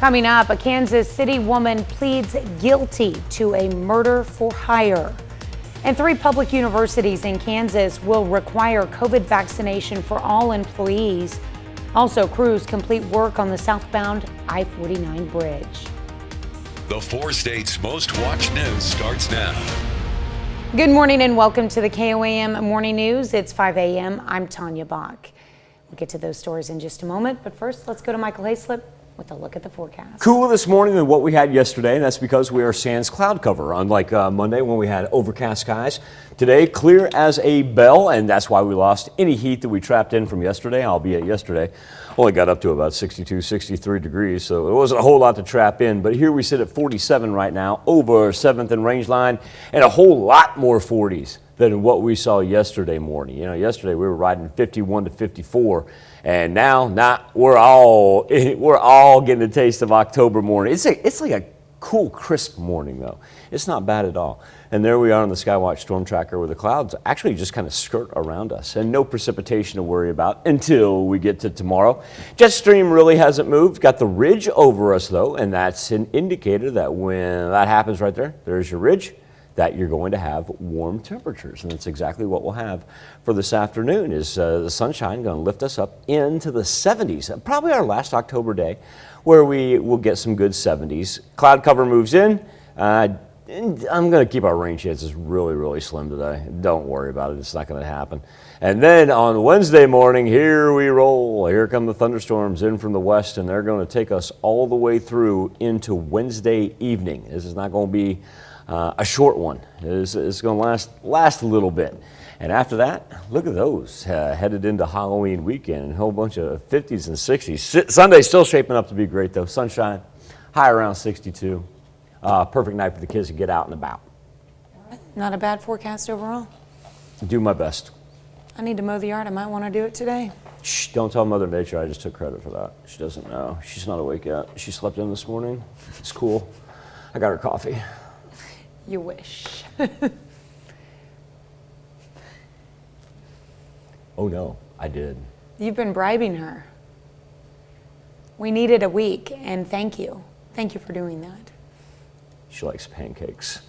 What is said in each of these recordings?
Coming up, a Kansas City woman pleads guilty to a murder for hire. And 3 public universities in Kansas will require COVID vaccination for all employees. Also, crews complete work on the southbound I-49 bridge. The 4 states' most watched news starts now. Good morning and welcome to the KOAM Morning News. It's 5 a.m. I'm Tanya Bach. We'll get to those stories in just a moment, but first let's go to Michael Hayslip with a look at the forecast. Cooler this morning than what we had yesterday, and that's because we are sans cloud cover, unlike Monday when we had overcast skies. Today, clear as a bell, and that's why we lost any heat that we trapped in from yesterday, albeit yesterday only got up to about 62, 63 degrees, so it wasn't a whole lot to trap in. But here we sit at 47 right now, over 7th and range line, and a whole lot more 40s than what we saw yesterday morning. You know, yesterday we were riding 51 to 54, and now we're all getting a taste of October morning. It's like a cool, crisp morning though. It's not bad at all. And there we are on the Skywatch Storm Tracker where the clouds actually just kind of skirt around us and no precipitation to worry about until we get to tomorrow. Jet stream really hasn't moved. Got the ridge over us though, and that's an indicator that when that happens right there, there's your ridge, that you're going to have warm temperatures. And that's exactly what we'll have for this afternoon is the sunshine going to lift us up into the 70s. Probably our last October day where we will get some good 70s. Cloud cover moves in. And I'm going to keep our rain chances really, really slim today. Don't worry about it. It's not going to happen. And then on Wednesday morning, here we roll. Here come the thunderstorms in from the west, and they're going to take us all the way through into Wednesday evening. This is not going to be a short one. It's going to last a little bit. And after that, look at those headed into Halloween weekend, a whole bunch of 50s and 60s. Sunday's still shaping up to be great though. Sunshine, high around 62. Perfect night for the kids to get out and about. Not a bad forecast overall. Do my best. I need to mow the yard. I might want to do it today. Shh, don't tell Mother Nature I just took credit for that. She doesn't know. She's not awake yet. She slept in this morning. It's cool. I got her coffee. You wish. Oh no, I did. You've been bribing her. We needed a week, and thank you. Thank you for doing that. She likes pancakes.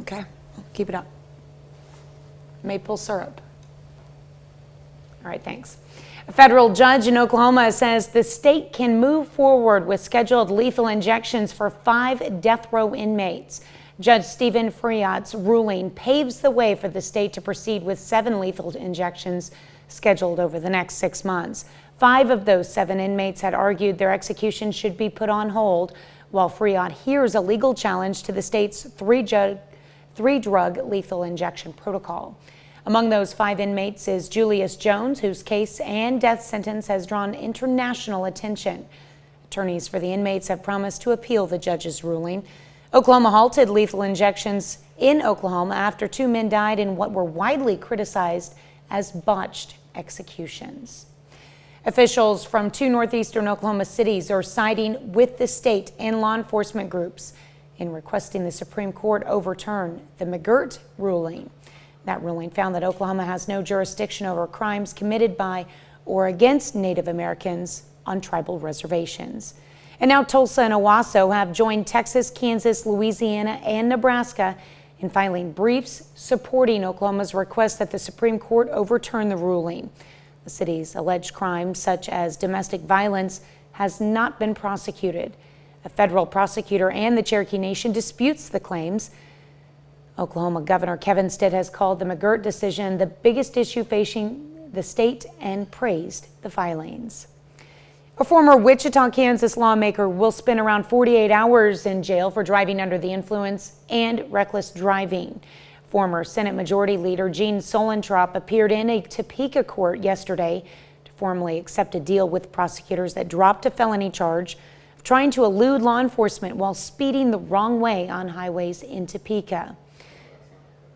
Okay, keep it up. Maple syrup. All right, thanks. A federal judge in Oklahoma says the state can move forward with scheduled lethal injections for 5 death row inmates. Judge Stephen Friot's ruling paves the way for the state to proceed with 7 lethal injections scheduled over the next 6 months. 5 of those 7 inmates had argued their execution should be put on hold, while Friot hears a legal challenge to the state's 3-drug lethal injection protocol. Among those 5 inmates is Julius Jones, whose case and death sentence has drawn international attention. Attorneys for the inmates have promised to appeal the judge's ruling. Oklahoma halted lethal injections in Oklahoma after 2 men died in what were widely criticized as botched executions. Officials from 2 northeastern Oklahoma cities are siding with the state and law enforcement groups in requesting the Supreme Court overturn the McGirt ruling. That ruling found that Oklahoma has no jurisdiction over crimes committed by or against Native Americans on tribal reservations. And now Tulsa and Owasso have joined Texas, Kansas, Louisiana, and Nebraska in filing briefs supporting Oklahoma's request that the Supreme Court overturn the ruling. The city's alleged crimes, such as domestic violence, has not been prosecuted. A federal prosecutor and the Cherokee Nation disputes the claims. Oklahoma Governor Kevin Stitt has called the McGirt decision the biggest issue facing the state and praised the filings. A former Wichita, Kansas lawmaker will spend around 48 hours in jail for driving under the influence and reckless driving. Former Senate Majority Leader Gene Solentrop appeared in a Topeka court yesterday to formally accept a deal with prosecutors that dropped a felony charge of trying to elude law enforcement while speeding the wrong way on highways in Topeka.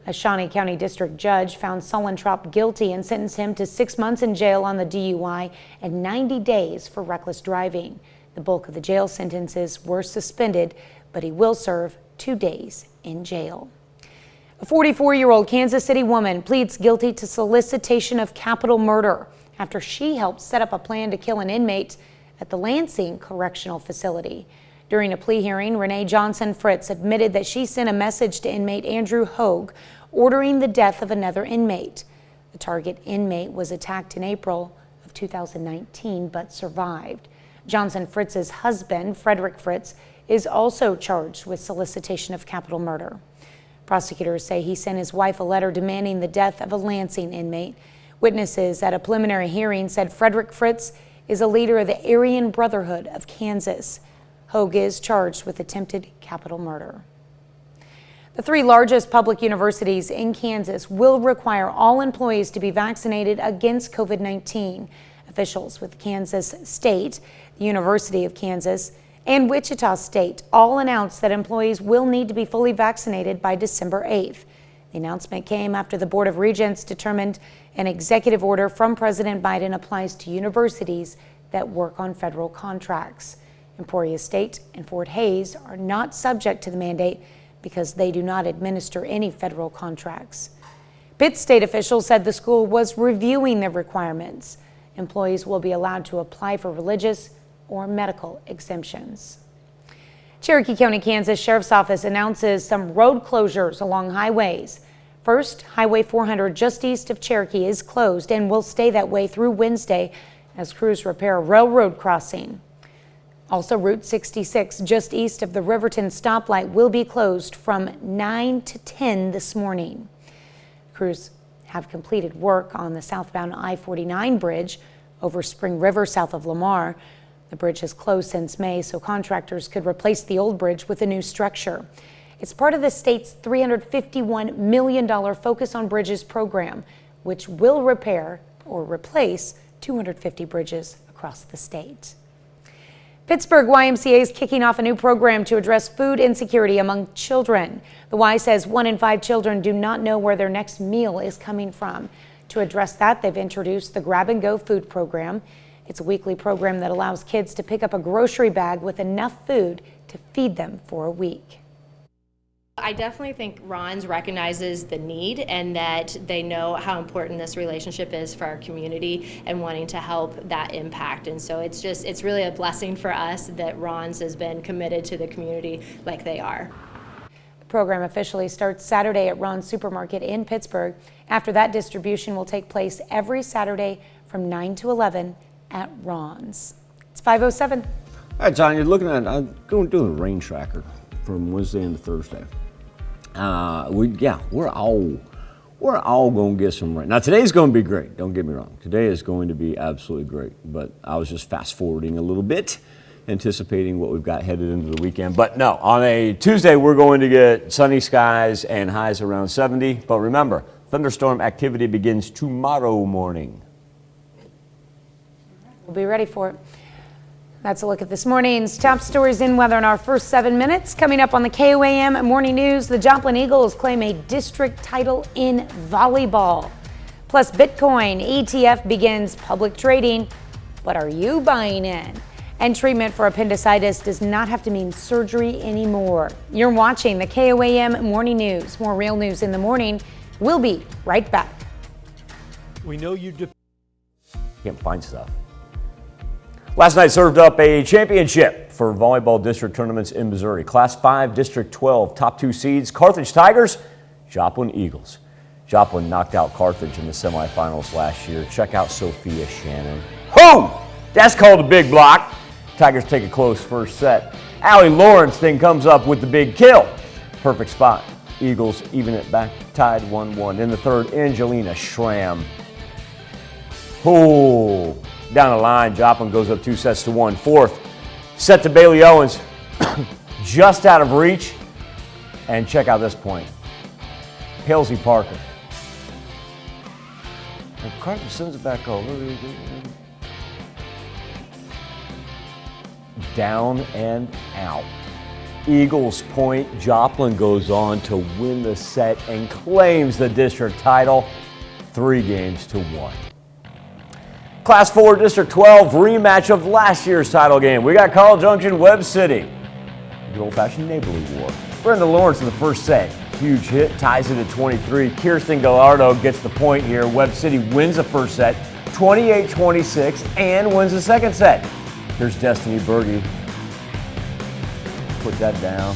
A Shawnee County District Judge found Solentrop guilty and sentenced him to 6 months in jail on the DUI and 90 days for reckless driving. The bulk of the jail sentences were suspended, but he will serve 2 days in jail. A 44-year-old Kansas City woman pleads guilty to solicitation of capital murder after she helped set up a plan to kill an inmate at the Lansing Correctional Facility. During a plea hearing, Renee Johnson Fritz admitted that she sent a message to inmate Andrew Hogue ordering the death of another inmate. The target inmate was attacked in April of 2019 but survived. Johnson Fritz's husband, Frederick Fritz, is also charged with solicitation of capital murder. Prosecutors say he sent his wife a letter demanding the death of a Lansing inmate. Witnesses at a preliminary hearing said Frederick Fritz is a leader of the Aryan Brotherhood of Kansas. Hogue is charged with attempted capital murder. The three largest public universities in Kansas will require all employees to be vaccinated against COVID-19. Officials with Kansas State, the University of Kansas, and Wichita State all announced that employees will need to be fully vaccinated by December 8th. The announcement came after the Board of Regents determined an executive order from President Biden applies to universities that work on federal contracts. Emporia State and Fort Hays are not subject to the mandate because they do not administer any federal contracts. Pitt State officials said the school was reviewing the requirements. Employees will be allowed to apply for religious or medical exemptions. Cherokee County, Kansas Sheriff's Office announces some road closures along highways. First, Highway 400 just east of Cherokee is closed and will stay that way through Wednesday as crews repair a railroad crossing. Also, Route 66 just east of the Riverton stoplight will be closed from 9 to 10 this morning. Crews have completed work on the southbound I-49 bridge over Spring River south of Lamar. The bridge has closed since May, so contractors could replace the old bridge with a new structure. It's part of the state's $351 million Focus on Bridges program, which will repair or replace 250 bridges across the state. Pittsburgh YMCA is kicking off a new program to address food insecurity among children. The Y says 1 in 5 children do not know where their next meal is coming from. To address that, they've introduced the Grab and Go food program. It's a weekly program that allows kids to pick up a grocery bag with enough food to feed them for a week. I definitely think Ron's recognizes the need and that they know how important this relationship is for our community and wanting to help that impact. And so it's really a blessing for us that Ron's has been committed to the community like they are. The program officially starts Saturday at Ron's Supermarket in Pittsburgh. After that, distribution will take place every Saturday from 9 to 11 at Ron's. It's 5:07. All right, John, you're looking at, I'm going to do a rain tracker from Wednesday into Thursday. We're all going to get some rain. Now, today's going to be great. Don't get me wrong. Today is going to be absolutely great. But I was just fast forwarding a little bit, anticipating what we've got headed into the weekend. But no, on a Tuesday, we're going to get sunny skies and highs around 70. But remember, thunderstorm activity begins tomorrow morning. We'll be ready for it. That's a look at this morning's top stories in weather in our first 7 minutes. Coming up on the KOAM Morning News, the Joplin Eagles claim a district title in volleyball. Plus, Bitcoin ETF begins public trading. But are you buying in? And treatment for appendicitis does not have to mean surgery anymore. You're watching the KOAM Morning News. More real news in the morning. We'll be right back. We know you Can't find stuff. Last night served up a championship for volleyball district tournaments in Missouri. Class 5, District 12, top 2 seeds, Carthage Tigers, Joplin Eagles. Joplin knocked out Carthage in the semifinals last year. Check out Sophia Shannon. Boom! That's called a big block. Tigers take a close first set. Allie Lawrence then comes up with the big kill. Perfect spot. Eagles even it back, tied 1-1. In the third, Angelina Schramm. Oh, down the line, Joplin goes up 2-1. Fourth, set to Bailey Owens, just out of reach. And check out this point. Halsey Parker. And Carter sends it back over. Down and out. Eagles point. Joplin goes on to win the set and claims the district title 3-1. Class 4, District 12, rematch of last year's title game. We got Carl Junction, Webb City. Good old-fashioned neighborly war. Brenda Lawrence in the first set. Huge hit, ties it at 23. Kirsten Gallardo gets the point here. Webb City wins the first set, 28-26, and wins the second set. Here's Destiny Berge. put that down.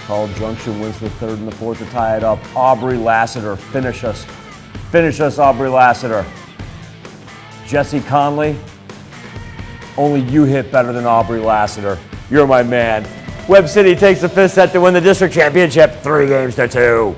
Call Junction wins the third and the fourth to tie it up. Aubrey Lassiter, finish us. Finish us, Aubrey Lassiter. Jesse Conley, only you hit better than Aubrey Lassiter. You're my man. Webb City takes the fifth set to win the district championship, 3-2.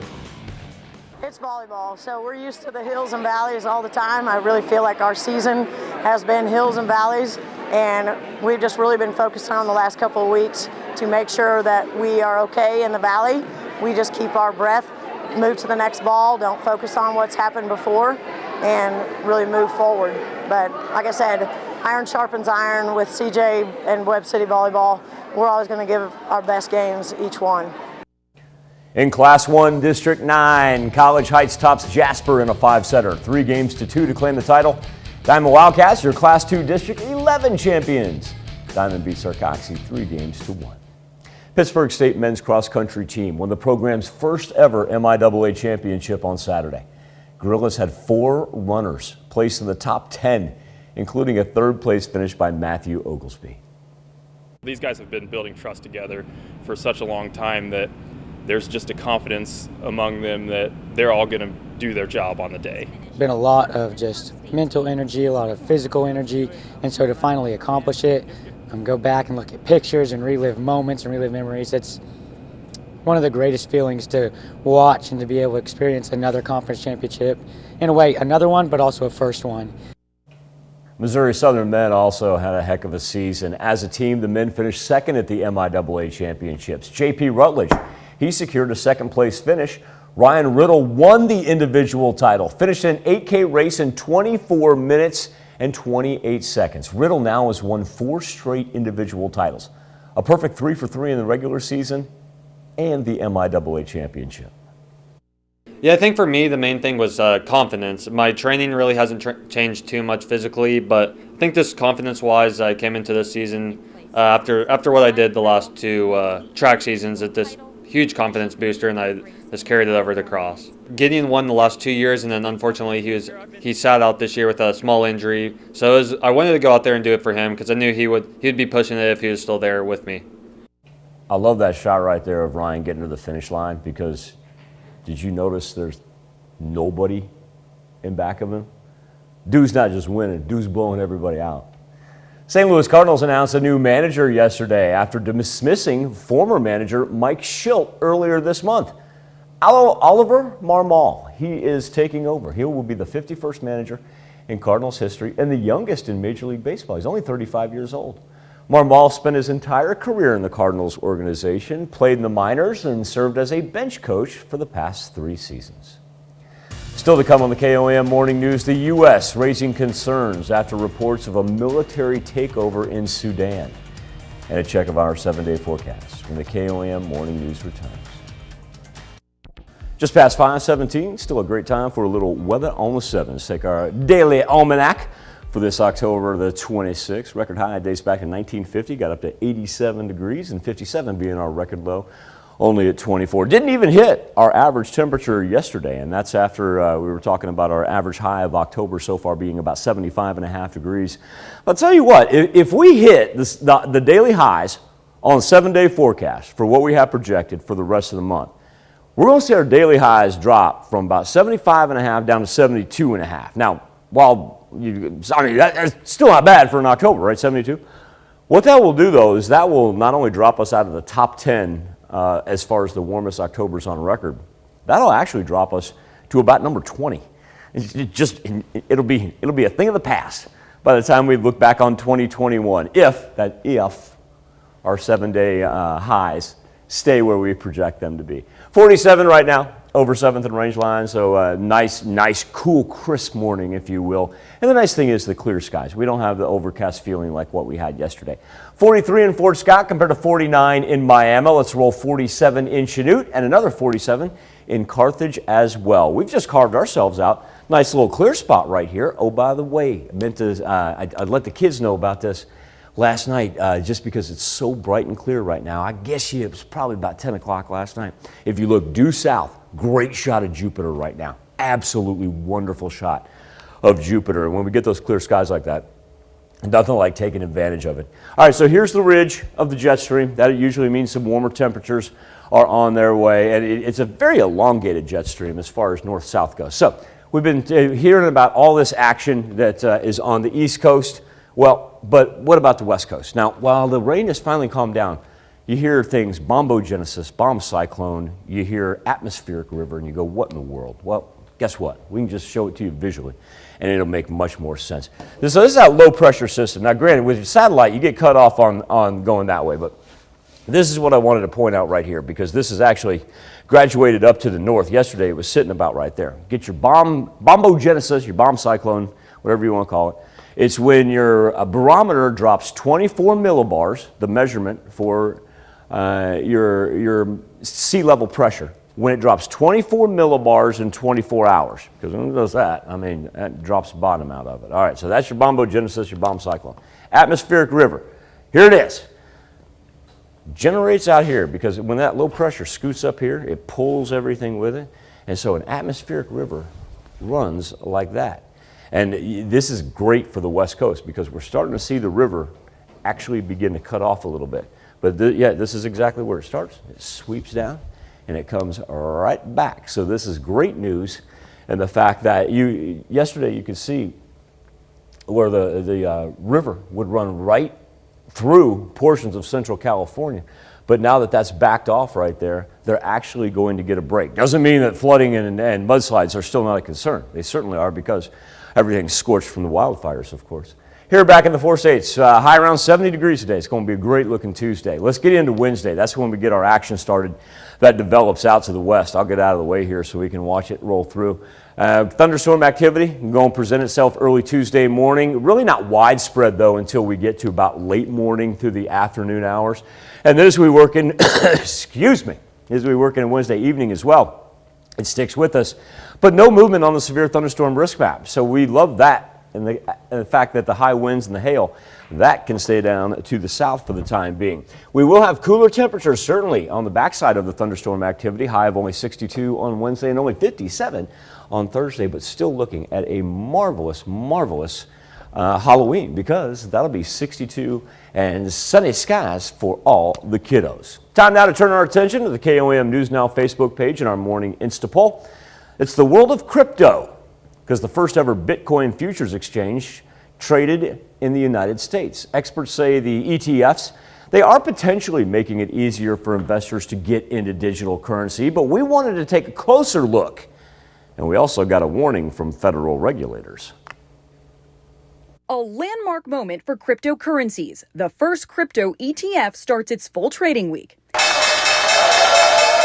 It's volleyball, so we're used to the hills and valleys all the time. I really feel like our season has been hills and valleys, and we've just really been focused on the last couple of weeks to make sure that we are okay in the valley. We just keep our breath, move to the next ball, don't focus on what's happened before, and really move forward. But like I said, iron sharpens iron with CJ and Webb City Volleyball. We're always going to give our best games each one. In Class 1, District 9, College Heights tops Jasper in a 5-setter, 3-2 to claim the title. Diamond Wildcats, your Class 2 District 11 champions. Diamond beats Sarcoxy 3-1. Pittsburgh State men's cross country team won the program's first ever MIAA championship on Saturday. Gorillas had 4 runners placed in the top 10, including a third-place finish by Matthew Oglesby. These guys have been building trust together for such a long time that there's just a confidence among them that they're all going to do their job on the day. Been a lot of just mental energy, a lot of physical energy, and so to finally accomplish it, go back and look at pictures and relive moments and relive memories, it's one of the greatest feelings to watch and to be able to experience another conference championship. In a way, another one, but also a first one. Missouri Southern men also had a heck of a season. As a team, the men finished second at the MIAA championships. J.P. Rutledge, he secured a second-place finish. Ryan Riddle won the individual title, finished an 8K race in 24 minutes and 28 seconds. Riddle now has won 4 straight individual titles, a perfect 3 for 3 in the regular season and the MIAA championship. Yeah, I think for me the main thing was confidence. My training really hasn't changed too much physically, but I think just confidence-wise, I came into this season after what I did the last 2 track seasons at this huge confidence booster, and I just carried it over to cross. Gideon won the last 2 years, and then unfortunately he sat out this year with a small injury. So I wanted to go out there and do it for him because I knew he'd be pushing it if he was still there with me. I love that shot right there of Ryan getting to the finish line, because did you notice there's nobody in back of him? Dude's not just winning, dude's blowing everybody out. St. Louis Cardinals announced a new manager yesterday after dismissing former manager Mike Schilt earlier this month. Oliver Marmol, he is taking over. He will be the 51st manager in Cardinals history and the youngest in Major League Baseball. He's only 35 years old. Marmol spent his entire career in the Cardinals organization, played in the minors, and served as a bench coach for the past 3 seasons. Still to come on the KOAM Morning News, the U.S. raising concerns after reports of a military takeover in Sudan. And a check of our 7-day forecast when the KOAM Morning News returns. Just past 5:17, still a great time for a little weather on the 7s. Take our daily almanac for this October the 26th. Record high dates back in 1950, got up to 87 degrees, and 57 being our record low, only at 24. Didn't even hit our average temperature yesterday, and that's after we were talking about our average high of October so far being about 75.5 degrees. I'll tell you what, if we hit the daily highs on the 7-day forecast for what we have projected for the rest of the month, we're going to see our daily highs drop from about 75.5 down to 72.5. Now, that's still not bad for an October, right? 72. What that will do, though, is that will not only drop us out of the top 10 as far as the warmest Octobers on record, that'll actually drop us to about number 20. It'll be a thing of the past by the time we look back on 2021, if our 7-day highs stay where we project them to be. 47 right now, over 7th and Rangeline, so nice, cool, crisp morning, if you will. And the nice thing is the clear skies. We don't have the overcast feeling like what we had yesterday. 43 in Fort Scott compared to 49 in Miami. Let's roll 47 in Chanute and another 47 in Carthage as well. We've just carved ourselves out. Nice little clear spot right here. Oh, by the way, I'd let the kids know about this last night, just because it's so bright and clear right now. I guess it was probably about 10 o'clock last night. If you look due south, great shot of Jupiter right now. Absolutely wonderful shot of Jupiter. And when we get those clear skies like that, Nothing like taking advantage of it. All right, so here's the ridge of the jet stream. That usually means some warmer temperatures are on their way, and it's a very elongated jet stream as far as north-south goes. So we've been hearing about all this action that is on the East Coast. Well, but what about the West Coast? Now, while the rain has finally calmed down, you hear things, bombogenesis, bomb cyclone, you hear atmospheric river, and you go, what in the world? Well, guess what? We can just show it to you visually, and it'll make much more sense. So this is a low-pressure system. Now, granted, with your satellite, you get cut off on going that way, but this is what I wanted to point out right here, because this is actually graduated up to the north. Yesterday, it was sitting about right there. Get your bombogenesis, your bomb cyclone, whatever you want to call it. It's when your barometer drops 24 millibars, the measurement for your sea level pressure, when it drops 24 millibars in 24 hours. Because when it does that, I mean, that drops the bottom out of it. All right, so that's your bombogenesis, your bomb cyclone. Atmospheric river, here it is. Generates out here, because when that low pressure scoots up here, it pulls everything with it. And so an atmospheric river runs like that. And this is great for the West Coast, because we're starting to see the river actually begin to cut off a little bit. But yeah, this is exactly where it starts. It sweeps down and it comes right back. So this is great news. And the fact that yesterday you could see where the river would run right through portions of Central California. But now that that's backed off right there, they're actually going to get a break. Doesn't mean that flooding and mudslides are still not a concern. They certainly are, because everything's scorched from the wildfires, of course. Here back in the 4 states, high around 70 degrees today. It's going to be a great looking Tuesday. Let's get into Wednesday. That's when we get our action started that develops out to the west. I'll get out of the way here so we can watch it roll through. Thunderstorm activity going to present itself early Tuesday morning. Really not widespread, though, until we get to about late morning through the afternoon hours. And then as we work in, excuse me, as we work in Wednesday evening as well, it sticks with us. But no movement on the severe thunderstorm risk map. So we love that. And the fact that the high winds and the hail, that can stay down to the south for the time being. We will have cooler temperatures, certainly, on the backside of the thunderstorm activity. High of only 62 on Wednesday and only 57 on Thursday, but still looking at a marvelous, marvelous Halloween, because that'll be 62 and sunny skies for all the kiddos. Time now to turn our attention to the KOAM News Now Facebook page and our morning Insta poll. It's the world of crypto, because the first ever Bitcoin futures exchange traded in the United States. Experts say the ETFs, they are potentially making it easier for investors to get into digital currency, but we wanted to take a closer look. And we also got a warning from federal regulators. A landmark moment for cryptocurrencies. The first crypto ETF starts its full trading week.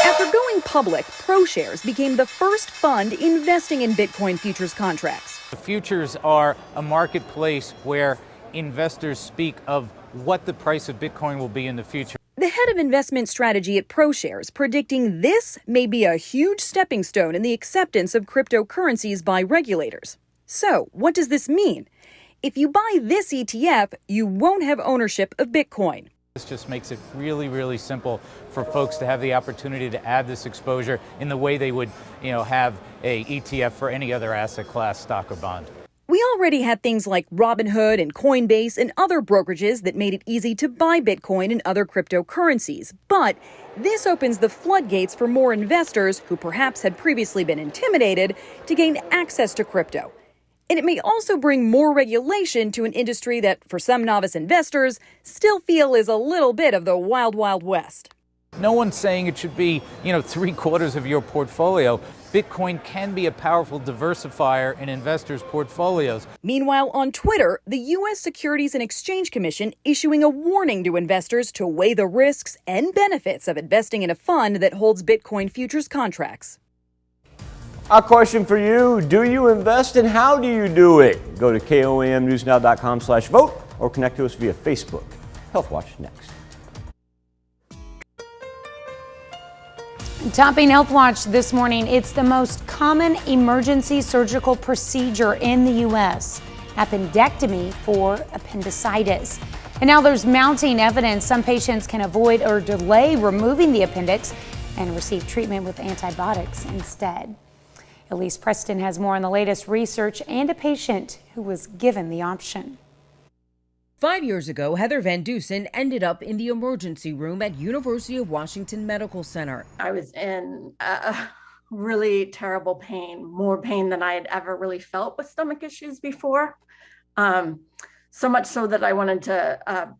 After going public, ProShares became the first fund investing in Bitcoin futures contracts. The futures are a marketplace where investors speak of what the price of Bitcoin will be in the future. The head of investment strategy at ProShares predicting this may be a huge stepping stone in the acceptance of cryptocurrencies by regulators. So, what does this mean? If you buy this ETF, you won't have ownership of Bitcoin. This just makes it really, really simple for folks to have the opportunity to add this exposure in the way they would, have a ETF for any other asset class, stock or bond. We already had things like Robinhood and Coinbase and other brokerages that made it easy to buy Bitcoin and other cryptocurrencies. But this opens the floodgates for more investors who perhaps had previously been intimidated to gain access to crypto. And it may also bring more regulation to an industry that, for some novice investors, still feel is a little bit of the wild, wild west. No one's saying it should be, 3/4 of your portfolio. Bitcoin can be a powerful diversifier in investors' portfolios. Meanwhile, on Twitter, the U.S. Securities and Exchange Commission issuing a warning to investors to weigh the risks and benefits of investing in a fund that holds Bitcoin futures contracts. Our question for you, do you invest and how do you do it? Go to KOAMnewsnow.com/vote or connect to us via Facebook. Health Watch next. Topping Health Watch this morning, it's the most common emergency surgical procedure in the U.S., appendectomy for appendicitis. And now there's mounting evidence some patients can avoid or delay removing the appendix and receive treatment with antibiotics instead. Elise Preston has more on the latest research and a patient who was given the option. 5 years ago, Heather Van Dusen ended up in the emergency room at University of Washington Medical Center. I was in really terrible pain, more pain than I had ever really felt with stomach issues before. So much so that I wanted to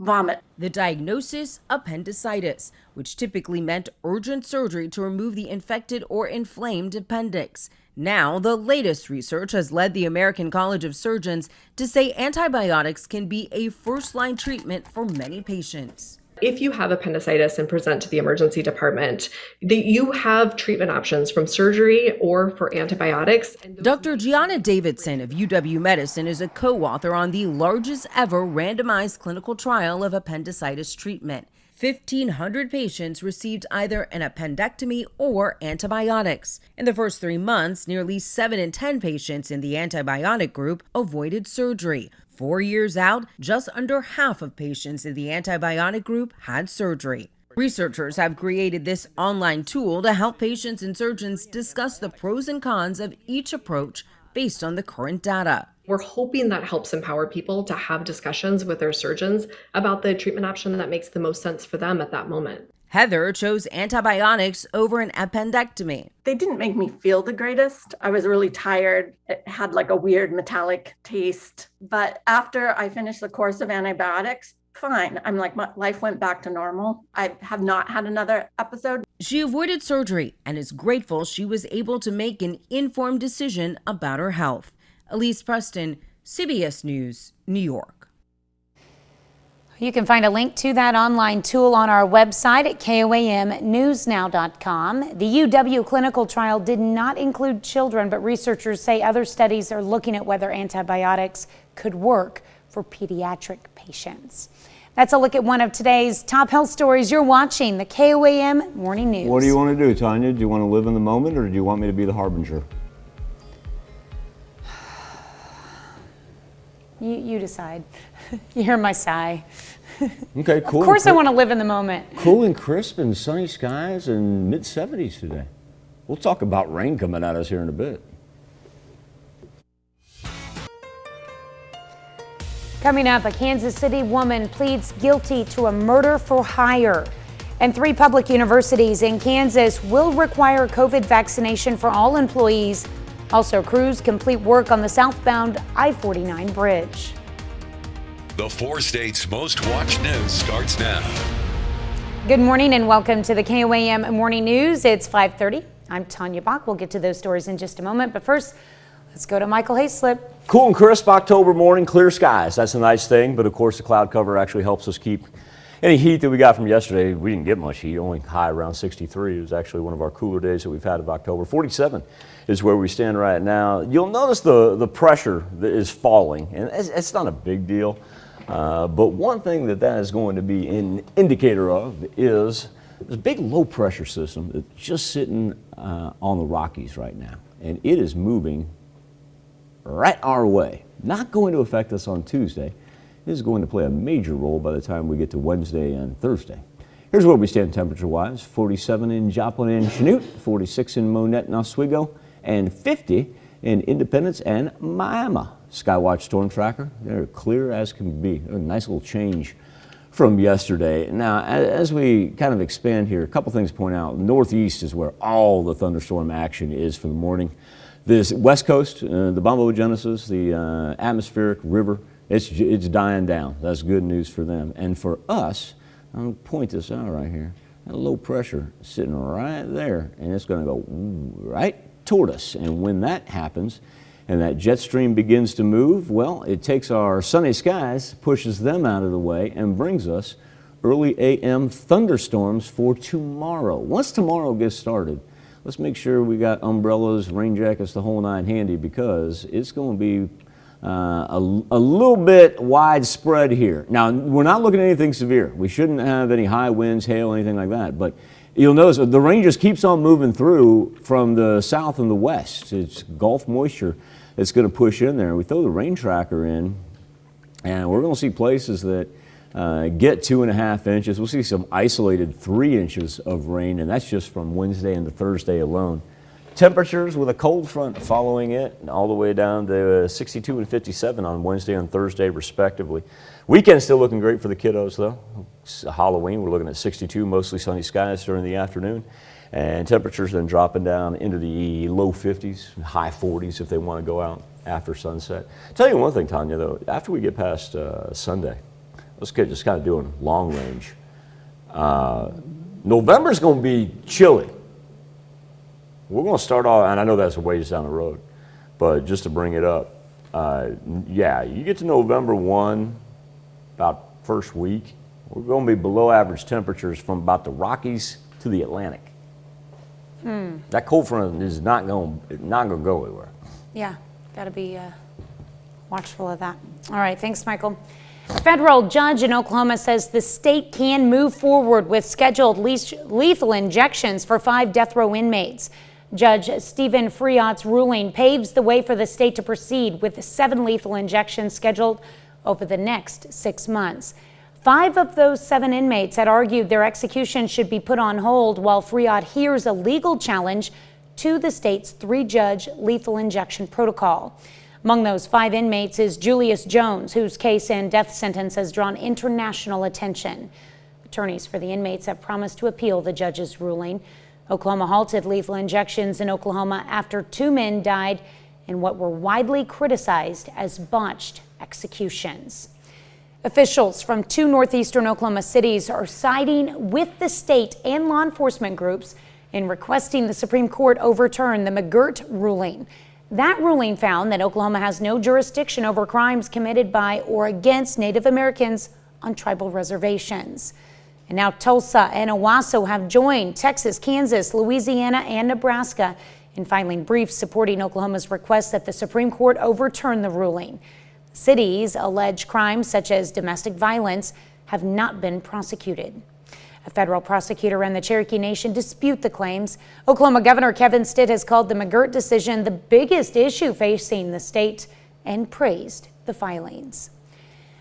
vomit. The diagnosis, appendicitis, which typically meant urgent surgery to remove the infected or inflamed appendix. Now, the latest research has led the American College of Surgeons to say antibiotics can be a first-line treatment for many patients. If you have appendicitis and present to the emergency department, you have treatment options from surgery or for antibiotics. Dr. Gianna Davidson of UW Medicine is a co-author on the largest ever randomized clinical trial of appendicitis treatment. 1,500 patients received either an appendectomy or antibiotics. In the first 3 months, nearly 7 in 10 patients in the antibiotic group avoided surgery. 4 years out, just under half of patients in the antibiotic group had surgery. Researchers have created this online tool to help patients and surgeons discuss the pros and cons of each approach based on the current data. We're hoping that helps empower people to have discussions with their surgeons about the treatment option that makes the most sense for them at that moment. Heather chose antibiotics over an appendectomy. They didn't make me feel the greatest. I was really tired. It had like a weird metallic taste. But after I finished the course of antibiotics, fine. I'm like, my life went back to normal. I have not had another episode. She avoided surgery and is grateful she was able to make an informed decision about her health. Elise Preston, CBS News, New York. You can find a link to that online tool on our website at koamnewsnow.com. The UW clinical trial did not include children, but researchers say other studies are looking at whether antibiotics could work for pediatric patients. That's a look at one of today's top health stories. You're watching the KOAM Morning News. What do you want to do, Tanya? Do you want to live in the moment, or do you want me to be the harbinger? You decide. You hear my sigh. Okay, cool. Of course I want to live in the moment. Cool and crisp and sunny skies and mid-70s today. We'll talk about rain coming at us here in a bit. Coming up, a Kansas City woman pleads guilty to a murder for hire. And 3 public universities in Kansas will require COVID vaccination for all employees. Also, crews complete work on the southbound I-49 bridge. The 4 states' most watched news starts now. Good morning and welcome to the KOAM Morning News. It's 5:30. I'm Tanya Bach. We'll get to those stories in just a moment. But first, let's go to Michael Hayslip. Cool and crisp October morning, clear skies. That's a nice thing, but of course the cloud cover actually helps us keep any heat that we got from yesterday. We didn't get much heat, only high around 63. It was actually one of our cooler days that we've had of October. 47 is where we stand right now. You'll notice the pressure that is falling, and it's not a big deal. But one thing that is going to be an indicator of is this big low pressure system that's just sitting on the Rockies right now. And it is moving right our way. Not going to affect us on Tuesday. It is going to play a major role by the time we get to Wednesday and Thursday. Here's where we stand temperature-wise. 47 in Joplin and Chanute, 46 in Monette and Oswego, and 50 in Independence and Miami. Skywatch Storm Tracker, they're clear as can be. A nice little change from yesterday. Now, as we kind of expand here, a couple things to point out. Northeast is where all the thunderstorm action is for the morning. This West Coast, the bombogenesis, the atmospheric river, it's dying down. That's good news for them. And for us, I'm going to point this out right here. That low pressure sitting right there, and it's going to go right toward us. And when that happens, and that jet stream begins to move, well, it takes our sunny skies, pushes them out of the way, and brings us early AM thunderstorms for tomorrow. Once tomorrow gets started, let's make sure we got umbrellas, rain jackets, the whole nine handy, because it's going to be a little bit widespread here. Now, we're not looking at anything severe. We shouldn't have any high winds, hail, anything like that, but you'll notice the rain just keeps on moving through from the south and the west. It's Gulf moisture that's going to push in there. We throw the rain tracker in, and we're going to see places that get 2.5 inches. We'll see some isolated 3 inches of rain, and that's just from Wednesday into Thursday alone. Temperatures with a cold front following it, all the way down to 62 and 57 on Wednesday and Thursday, respectively. Weekend's still looking great for the kiddos, though. It's Halloween, we're looking at 62, mostly sunny skies during the afternoon. And temperatures then dropping down into the low 50s, high 40s if they want to go out after sunset. Tell you one thing, Tanya, though, after we get past Sunday, let's get just kind of doing long range. November's going to be chilly. We're going to start off, and I know that's a ways down the road, but just to bring it up, yeah, you get to November 1, about first week, we're going to be below average temperatures from about the Rockies to the Atlantic. That cold front is not going to go anywhere. Yeah, got to be watchful of that. All right, thanks, Michael. A federal judge in Oklahoma says the state can move forward with scheduled lethal injections for 5 death row inmates. Judge Stephen Friot's ruling paves the way for the state to proceed with 7 lethal injections scheduled over the next 6 months. 5 of those 7 inmates had argued their execution should be put on hold while Friot hears a legal challenge to the state's 3-judge lethal injection protocol. Among those 5 inmates is Julius Jones, whose case and death sentence has drawn international attention. Attorneys for the inmates have promised to appeal the judge's ruling. Oklahoma halted lethal injections in Oklahoma after 2 men died in what were widely criticized as botched executions. Officials from 2 northeastern Oklahoma cities are siding with the state and law enforcement groups in requesting the Supreme Court overturn the McGirt ruling. That ruling found that Oklahoma has no jurisdiction over crimes committed by or against Native Americans on tribal reservations. And now Tulsa and Owasso have joined Texas, Kansas, Louisiana, and Nebraska in filing briefs supporting Oklahoma's request that the Supreme Court overturn the ruling. Cities allege crimes such as domestic violence have not been prosecuted. A federal prosecutor and the Cherokee Nation dispute the claims. Oklahoma Governor Kevin Stitt has called the McGirt decision the biggest issue facing the state and praised the filings.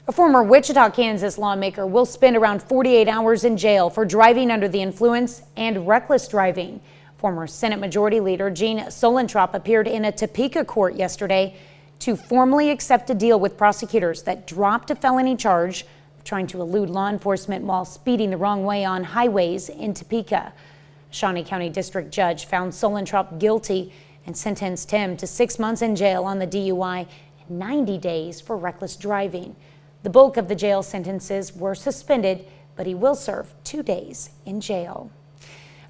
A former Wichita, Kansas lawmaker will spend around 48 hours in jail for driving under the influence and reckless driving. Former Senate Majority Leader Gene Solentrop appeared in a Topeka court yesterday to formally accept a deal with prosecutors that dropped a felony charge trying to elude law enforcement while speeding the wrong way on highways in Topeka. Shawnee County District Judge found Solentrop guilty and sentenced him to 6 months in jail on the DUI and 90 days for reckless driving. The bulk of the jail sentences were suspended, but he will serve 2 days in jail.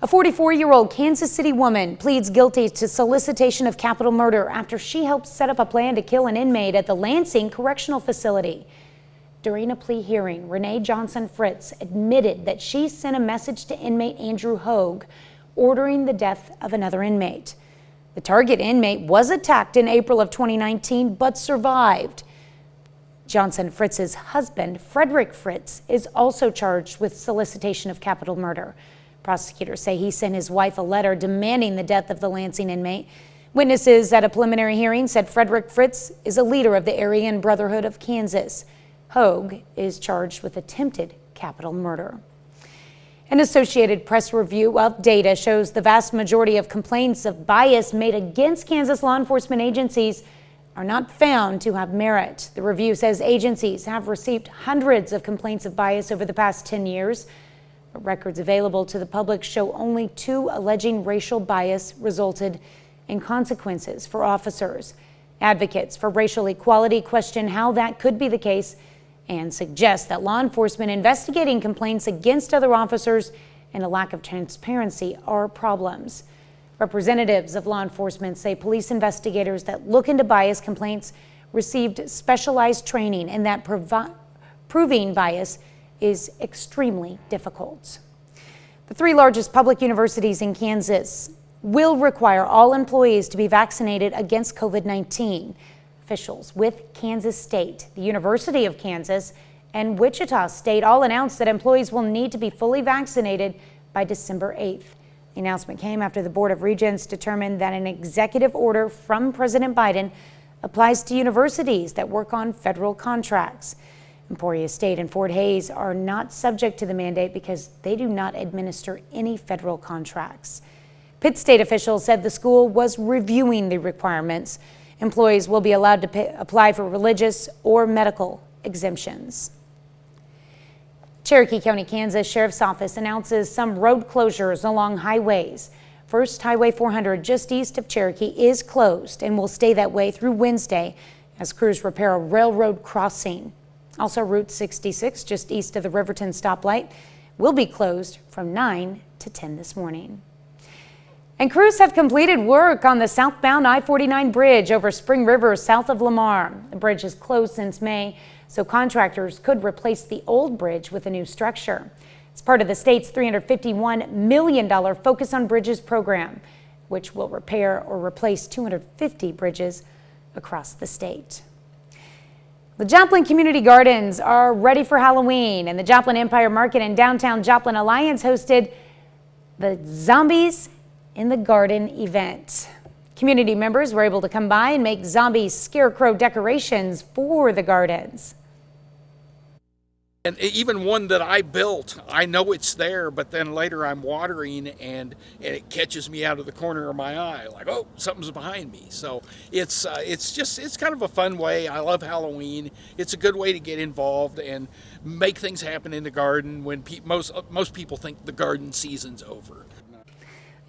A 44-year-old Kansas City woman pleads guilty to solicitation of capital murder after she helped set up a plan to kill an inmate at the Lansing Correctional Facility. During a plea hearing, Renee Johnson Fritz admitted that she sent a message to inmate Andrew Hogue ordering the death of another inmate. The target inmate was attacked in April of 2019 but survived. Johnson Fritz's husband, Frederick Fritz, is also charged with solicitation of capital murder. Prosecutors say he sent his wife a letter demanding the death of the Lansing inmate. Witnesses at a preliminary hearing said Frederick Fritz is a leader of the Aryan Brotherhood of Kansas. Hogue is charged with attempted capital murder. An Associated Press review of data shows the vast majority of complaints of bias made against Kansas law enforcement agencies are not found to have merit. The review says agencies have received hundreds of complaints of bias over the past 10 years. But records available to the public show only 2 alleging racial bias resulted in consequences for officers. Advocates for racial equality question how that could be the case and suggest that law enforcement investigating complaints against other officers and a lack of transparency are problems. Representatives of law enforcement say police investigators that look into bias complaints received specialized training and that proving bias is extremely difficult. The 3 largest public universities in Kansas will require all employees to be vaccinated against COVID-19. Officials with Kansas State, the University of Kansas, and Wichita State all announced that employees will need to be fully vaccinated by December 8th. The announcement came after the Board of Regents determined that an executive order from President Biden applies to universities that work on federal contracts. Emporia State and Fort Hays are not subject to the mandate because they do not administer any federal contracts. Pitt State officials said the school was reviewing the requirements. Employees will be allowed to apply for religious or medical exemptions. Cherokee County, Kansas Sheriff's Office announces some road closures along highways. First, Highway 400 just east of Cherokee is closed and will stay that way through Wednesday as crews repair a railroad crossing. Also, Route 66 just east of the Riverton stoplight will be closed from 9 to 10 this morning. And crews have completed work on the southbound I-49 bridge over Spring River south of Lamar. The bridge is closed since May, so contractors could replace the old bridge with a new structure. It's part of the state's $351 million Focus on Bridges program, which will repair or replace 250 bridges across the state. The Joplin Community Gardens are ready for Halloween, and the Joplin Empire Market and Downtown Joplin Alliance hosted the Zombies in the Garden event. Community members were able to come by and make zombie scarecrow decorations for the gardens. And even one that I built, I know it's there, but then later I'm watering and it catches me out of the corner of my eye, like, oh, something's behind me. So it's kind of a fun way. I love Halloween. It's a good way to get involved and make things happen in the garden when most people think the garden season's over.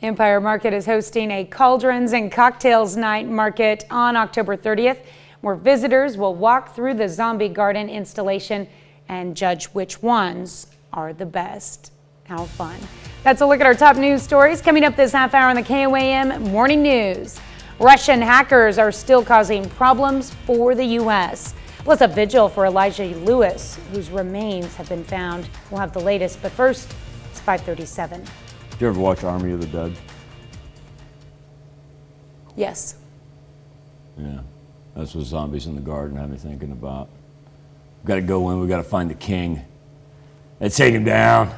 Empire Market is hosting a Cauldrons and Cocktails Night market on October 30th, where visitors will walk through the zombie garden installation and judge which ones are the best. How fun. That's a look at our top news stories coming up this half hour on the KOAM Morning News. Russian hackers are still causing problems for the U.S. Plus, a vigil for Elijah Lewis, whose remains have been found. We'll have the latest, but first, it's 5:37. Did you ever watch Army of the Dead? Yes. Yeah, that's what Zombies in the Garden had me thinking about. We've got to go in, we've got to find the king and take him down.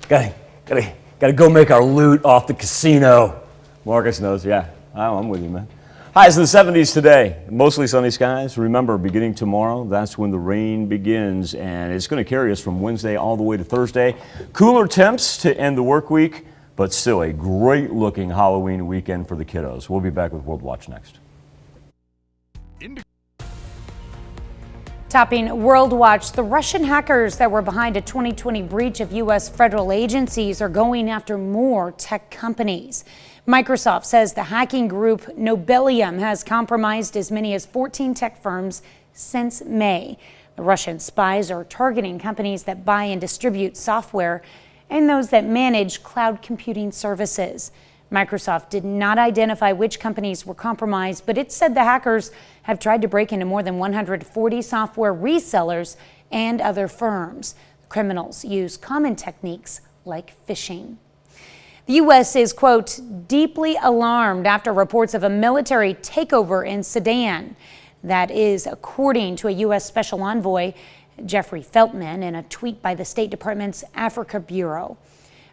Got to go make our loot off the casino. Marcus knows, yeah. I'm with you, man. Highs in the 70s today. Mostly sunny skies. Remember, beginning tomorrow, that's when the rain begins, and it's going to carry us from Wednesday all the way to Thursday. Cooler temps to end the work week, but still a great-looking Halloween weekend for the kiddos. We'll be back with World Watch next. Topping World Watch, the Russian hackers that were behind a 2020 breach of U.S. federal agencies are going after more tech companies. Microsoft says the hacking group Nobelium has compromised as many as 14 tech firms since May. The Russian spies are targeting companies that buy and distribute software and those that manage cloud computing services. Microsoft did not identify which companies were compromised, but it said the hackers have tried to break into more than 140 software resellers and other firms. The criminals use common techniques like phishing. The U.S. is, quote, deeply alarmed after reports of a military takeover in Sudan. That is according to a U.S. Special Envoy, Jeffrey Feltman, in a tweet by the State Department's Africa Bureau.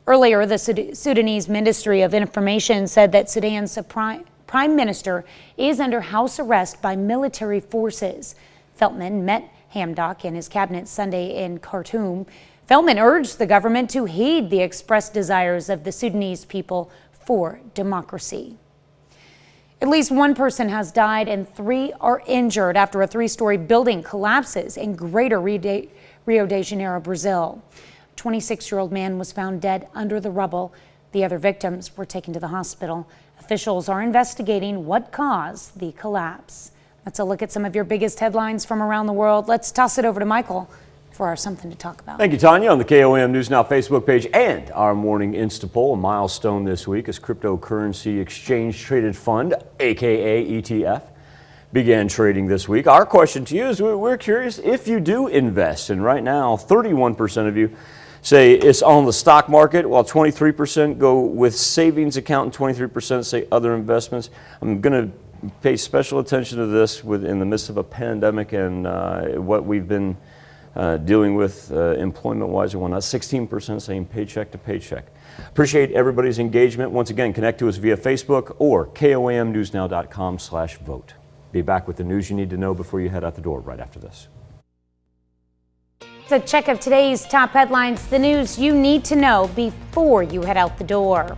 Earlier, the Sudanese Ministry of Information said that Sudan's prime minister is under house arrest by military forces. Feltman met Hamdok and his cabinet Sunday in Khartoum. Feltman urged the government to heed the expressed desires of the Sudanese people for democracy. At least one person has died and 3 are injured after a 3-story building collapses in Greater Rio de Janeiro, Brazil. A 26-year-old man was found dead under the rubble. The other victims were taken to the hospital. Officials are investigating what caused the collapse. Let's a look at some of your biggest headlines from around the world. Let's toss it over to Michael for our Something to Talk About. Thank you, Tanya. On the KOAM News Now Facebook page and our morning Insta poll, a milestone this week is cryptocurrency exchange traded fund, aka ETF, began trading this week. Our question to you is we're curious if you do invest, and right now 31% of you say it's on the stock market, while 23% go with savings account and 23% say other investments. I'm going to pay special attention to this in the midst of a pandemic and what we've been dealing with employment-wise and whatnot. 16% saying paycheck to paycheck. Appreciate everybody's engagement. Once again, connect to us via Facebook or KOAMnewsnow.com/vote. Be back with the news you need to know before you head out the door right after this. It's a check of today's top headlines, the news you need to know before you head out the door.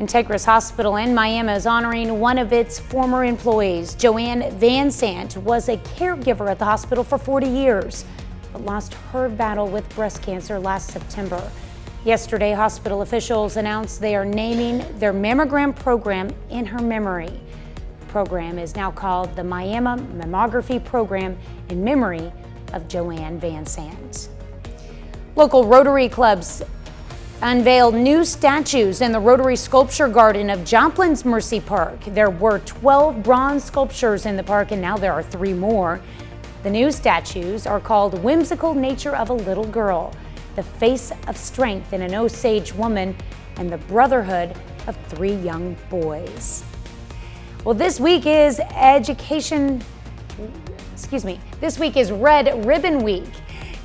Integris Hospital in Miami is honoring one of its former employees. Joanne Van Sant was a caregiver at the hospital for 40 years, but lost her battle with breast cancer last September. Yesterday, hospital officials announced they are naming their mammogram program in her memory. The program is now called the Miami Mammography Program in memory of Joanne Van Sant. Local Rotary clubs unveiled new statues in the Rotary Sculpture Garden of Joplin's Mercy Park. There were 12 bronze sculptures in the park, and now there are 3 more. The new statues are called Whimsical Nature of a Little Girl, The Face of Strength in an Osage Woman, and The Brotherhood of 3 Young Boys. Well, this week is This week is Red Ribbon Week,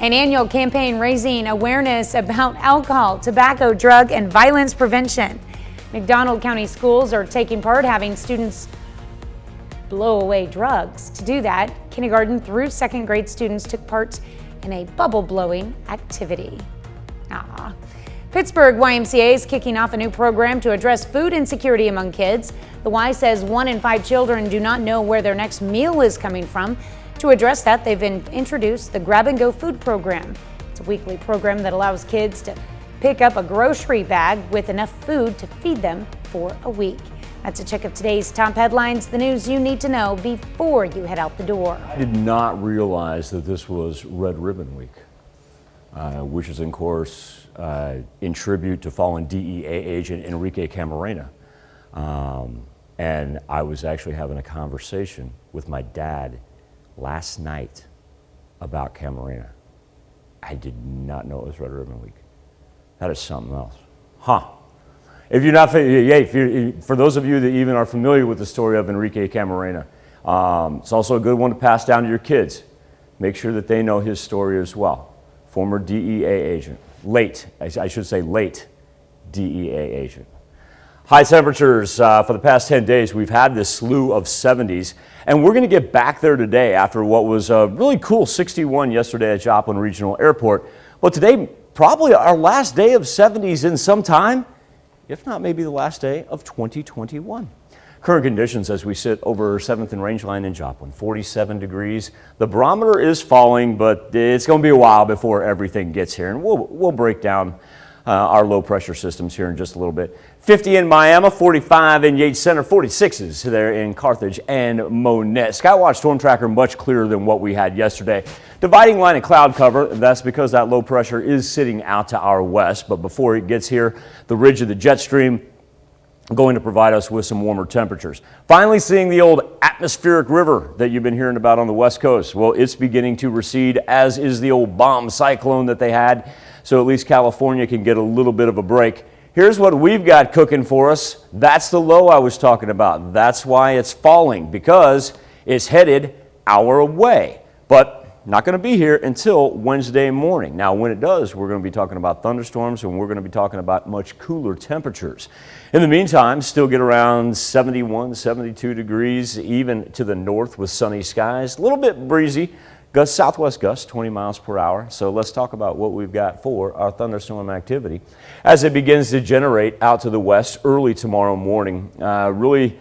an annual campaign raising awareness about alcohol, tobacco, drug, and violence prevention. McDonald County schools are taking part, having students blow away drugs. To do that, kindergarten through 2nd grade students took part in a bubble blowing activity. Pittsburgh YMCA is kicking off a new program to address food insecurity among kids. The Y says 1 in 5 children do not know where their next meal is coming from. To address that, they've introduced the Grab and Go Food Program. It's a weekly program that allows kids to pick up a grocery bag with enough food to feed them for a week. That's a check of today's top headlines, the news you need to know before you head out the door. I did not realize that this was Red Ribbon Week, which is, of course, in tribute to fallen DEA agent Enrique Camarena. And I was actually having a conversation with my dad last night about Camarena. I did not know it was Red Ribbon Week. That is something else. If you're not, for those of you that even are familiar with the story of Enrique Camarena, it's also a good one to pass down to your kids. Make sure that they know his story as well. Former DEA agent, late DEA agent. High temperatures for the past 10 days. We've had this slew of 70s, and we're going to get back there today after what was a really cool 61 yesterday at Joplin Regional Airport. But today, probably our last day of 70s in some time, if not maybe the last day of 2021. Current conditions as we sit over 7th and Rangeline in Joplin, 47 degrees. The barometer is falling, but it's going to be a while before everything gets here, and we'll break down our low pressure systems here in just a little bit. 50 in Miami, 45 in Yates Center, 46s there in Carthage and Monette. Skywatch Storm Tracker much clearer than what we had yesterday. Dividing line of cloud cover, that's because that low pressure is sitting out to our west, but before it gets here, the ridge of the jet stream going to provide us with some warmer temperatures. Finally seeing the old atmospheric river that you've been hearing about on the west coast. Well, it's beginning to recede, as is the old bomb cyclone that they had. So at least California can get a little bit of a break. Here's what we've got cooking for us. That's the low I was talking about. That's why it's falling, because it's headed our way. But not going to be here until Wednesday morning. Now, when it does, we're going to be talking about thunderstorms, and we're going to be talking about much cooler temperatures. In the meantime, still get around 71, 72 degrees, even to the north with sunny skies. A little bit breezy. Southwest gusts, 20 miles per hour. So let's talk about what we've got for our thunderstorm activity as it begins to generate out to the west early tomorrow morning. Really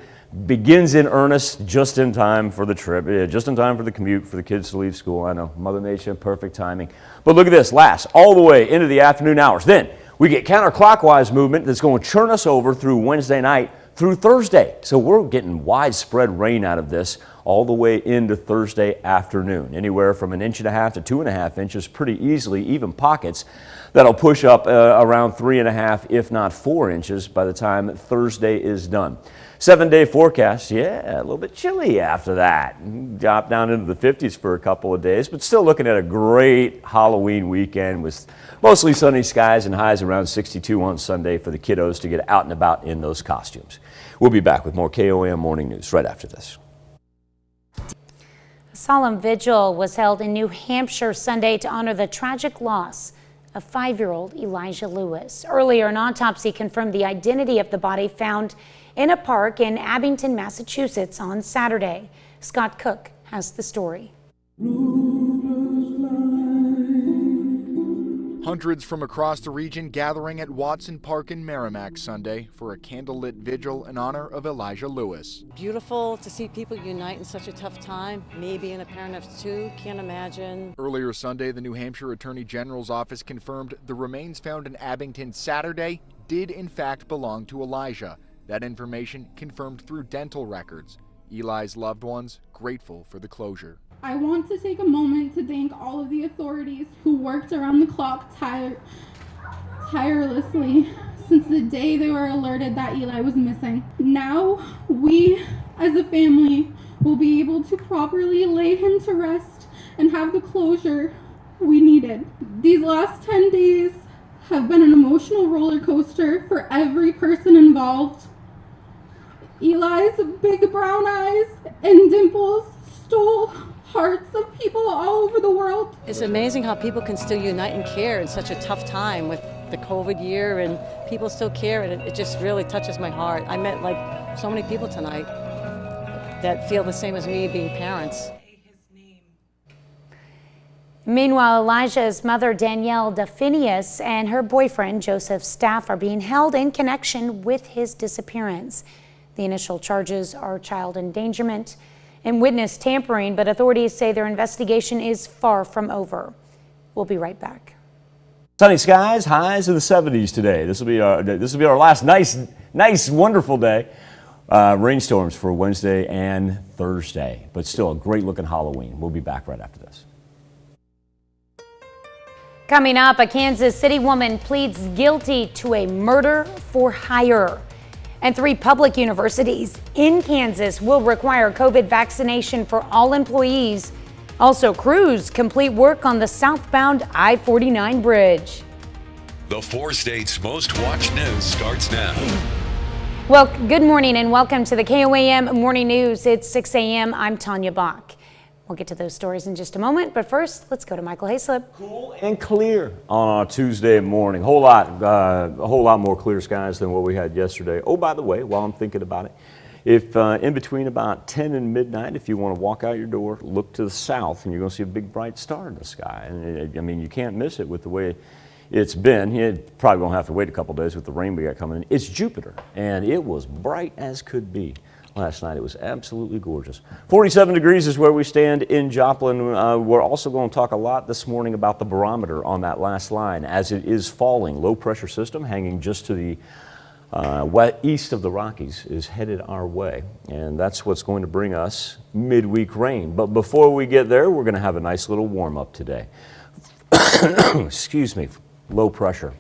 begins in earnest just in time for the trip, just in time for the commute for the kids to leave school. I know, Mother Nature, perfect timing. But look at this, lasts all the way into the afternoon hours. Then we get counterclockwise movement that's going to churn us over through Wednesday night through Thursday. So we're getting widespread rain out of this all the way into Thursday afternoon. Anywhere from 1.5 to 2.5 inches pretty easily, even pockets that'll push up around 3.5, if not 4 inches by the time Thursday is done. 7-day forecast, a little bit chilly after that. Drop down into the 50s for a couple of days, but still looking at a great Halloween weekend with mostly sunny skies and highs around 62 on Sunday for the kiddos to get out and about in those costumes. We'll be back with more KOAM Morning News right after this. A solemn vigil was held in New Hampshire Sunday to honor the tragic loss of 5-year-old Elijah Lewis. Earlier, an autopsy confirmed the identity of the body found in a park in Abington, Massachusetts on Saturday. Scott Cook has the story. Hundreds from across the region gathering at Watson Park in Merrimack Sunday for a candlelit vigil in honor of Elijah Lewis. Beautiful to see people unite in such a tough time. Me being a parent of two, can't imagine. Earlier Sunday, the New Hampshire Attorney General's office confirmed the remains found in Abington Saturday did in fact belong to Elijah. That information confirmed through dental records. Eli's loved ones grateful for the closure. I want to take a moment to thank all of the authorities who worked around the clock tirelessly since the day they were alerted that Eli was missing. Now we as a family will be able to properly lay him to rest and have the closure we needed. These last 10 days have been an emotional roller coaster for every person involved. Eli's big brown eyes and dimples stole hearts of people all over the world. It's amazing how people can still unite and care in such a tough time with the COVID year, and people still care, and it just really touches my heart. I met like so many people tonight that feel the same as me, being parents. Meanwhile, Elijah's mother, Danielle DeFinius, and her boyfriend, Joseph Staff, are being held in connection with his disappearance. The initial charges are child endangerment and witness tampering, but authorities say their investigation is far from over. We'll be right back. Sunny skies, highs in the 70s today. This will be our last nice, wonderful day. Rainstorms for Wednesday and Thursday, but still a great looking Halloween. We'll be back right after this. Coming up, a Kansas City woman pleads guilty to a murder for hire. And 3 public universities in Kansas will require COVID vaccination for all employees. Also, crews complete work on the southbound I-49 bridge. The 4 states' most watched news starts now. Well, good morning and welcome to the KOAM Morning News. It's 6 a.m. I'm Tanya Bach. We'll get to those stories in just a moment, but first, let's go to Michael Hayslip. Cool and clear on a Tuesday morning. A whole lot more clear skies than what we had yesterday. Oh, by the way, while I'm thinking about it, if in between about 10 and midnight, if you want to walk out your door, look to the south, and you're going to see a big bright star in the sky. And I mean, you can't miss it with the way it's been. You probably won't have to wait a couple days with the rain we got coming in. It's Jupiter, and it was bright as could be. Last night it was absolutely gorgeous. 47 degrees is where we stand in Joplin. We're also going to talk a lot this morning about the barometer on that last line as it is falling. Low pressure system hanging just to the east of the Rockies is headed our way, and that's what's going to bring us midweek rain. But before we get there, we're going to have a nice little warm up today. Excuse me, low pressure.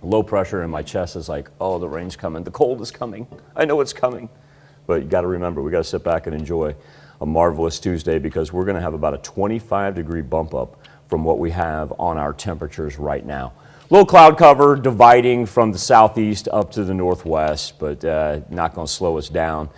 Low pressure in my chest is like, oh, the rain's coming. The cold is coming. I know it's coming. But you got to remember, we got to sit back and enjoy a marvelous Tuesday because we're going to have about a 25-degree bump up from what we have on our temperatures right now. Low cloud cover dividing from the southeast up to the northwest, but not going to slow us down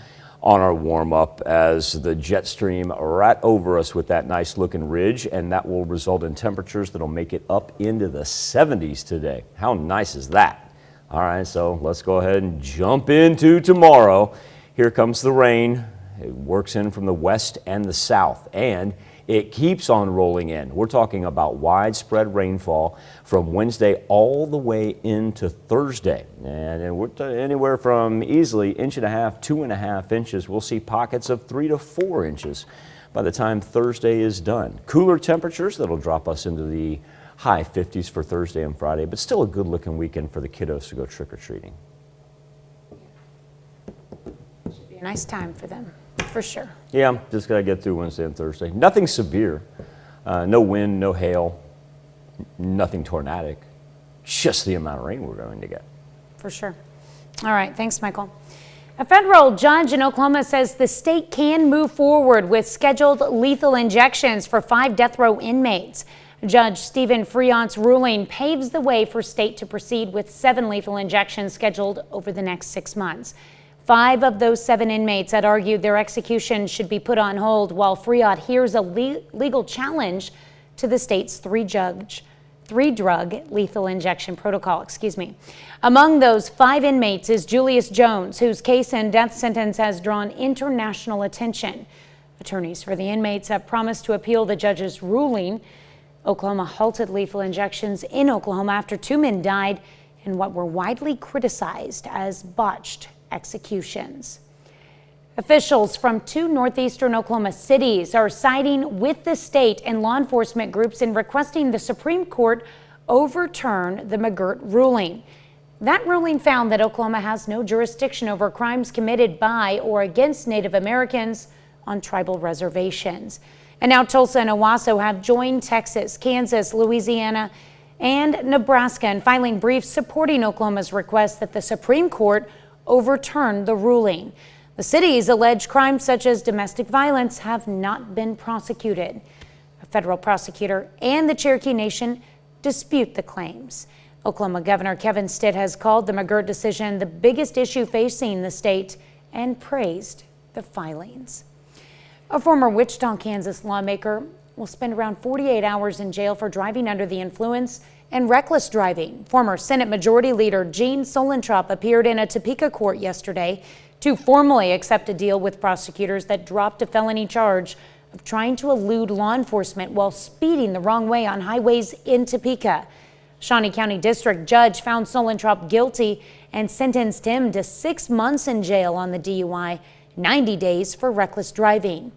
on our warm up as the jet stream right over us with that nice looking ridge, and that will result in temperatures that'll make it up into the 70s today. How nice is that? All right, so let's go ahead and jump into tomorrow. Here comes the rain. It works in from the west and the south, and it keeps on rolling in. We're talking about widespread rainfall from Wednesday all the way into Thursday. And we're anywhere from easily 1.5 to 2.5 inches. We'll see pockets of 3 to 4 inches by the time Thursday is done. Cooler temperatures that'll drop us into the high 50s for Thursday and Friday, but still a good looking weekend for the kiddos to go trick-or-treating. A nice time for them, for sure. Yeah, just got to get through Wednesday and Thursday. Nothing severe. No wind, no hail, nothing tornadic. Just the amount of rain we're going to get. For sure. All right, thanks, Michael. A federal judge in Oklahoma says the state can move forward with scheduled lethal injections for 5 death row inmates. Judge Stephen Freont's ruling paves the way for state to proceed with 7 lethal injections scheduled over the next 6 months. 5 of those 7 inmates had argued their execution should be put on hold while Freont hears a legal challenge to the state's 3-drug lethal injection protocol. Among those 5 inmates is Julius Jones, whose case and death sentence has drawn international attention. Attorneys for the inmates have promised to appeal the judge's ruling. Oklahoma halted lethal injections in Oklahoma after 2 men died in what were widely criticized as botched executions. Officials from 2 northeastern Oklahoma cities are siding with the state and law enforcement groups in requesting the Supreme Court overturn the McGirt ruling. That ruling found that Oklahoma has no jurisdiction over crimes committed by or against Native Americans on tribal reservations. And now Tulsa and Owasso have joined Texas, Kansas, Louisiana, and Nebraska in filing briefs supporting Oklahoma's request that the Supreme Court overturn the ruling. The city's alleged crimes such as domestic violence have not been prosecuted. A federal prosecutor and the Cherokee Nation dispute the claims. Oklahoma Governor Kevin Stitt has called the McGirt decision the biggest issue facing the state and praised the filings. A former Wichita, Kansas lawmaker will spend around 48 hours in jail for driving under the influence and reckless driving. Former Senate Majority Leader Gene Solentrop appeared in a Topeka court yesterday to formally accept a deal with prosecutors that dropped a felony charge of trying to elude law enforcement while speeding the wrong way on highways in Topeka. Shawnee County District Judge found Solentrop guilty and sentenced him to 6 months in jail on the DUI, 90 days for reckless driving.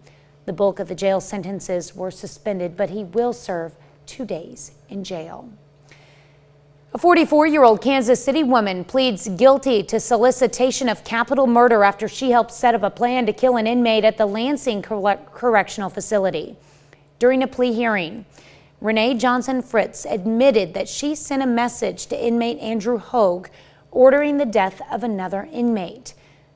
The bulk of the jail sentences were suspended, but he will serve 2 days in jail. A 44-year-old Kansas City woman pleads guilty to solicitation of capital murder after she helped set up a plan to kill an inmate at the Lansing Correctional Facility. During a plea hearing, Renee Johnson Fritz admitted that she sent a message to inmate Andrew Hogue ordering the death of another inmate.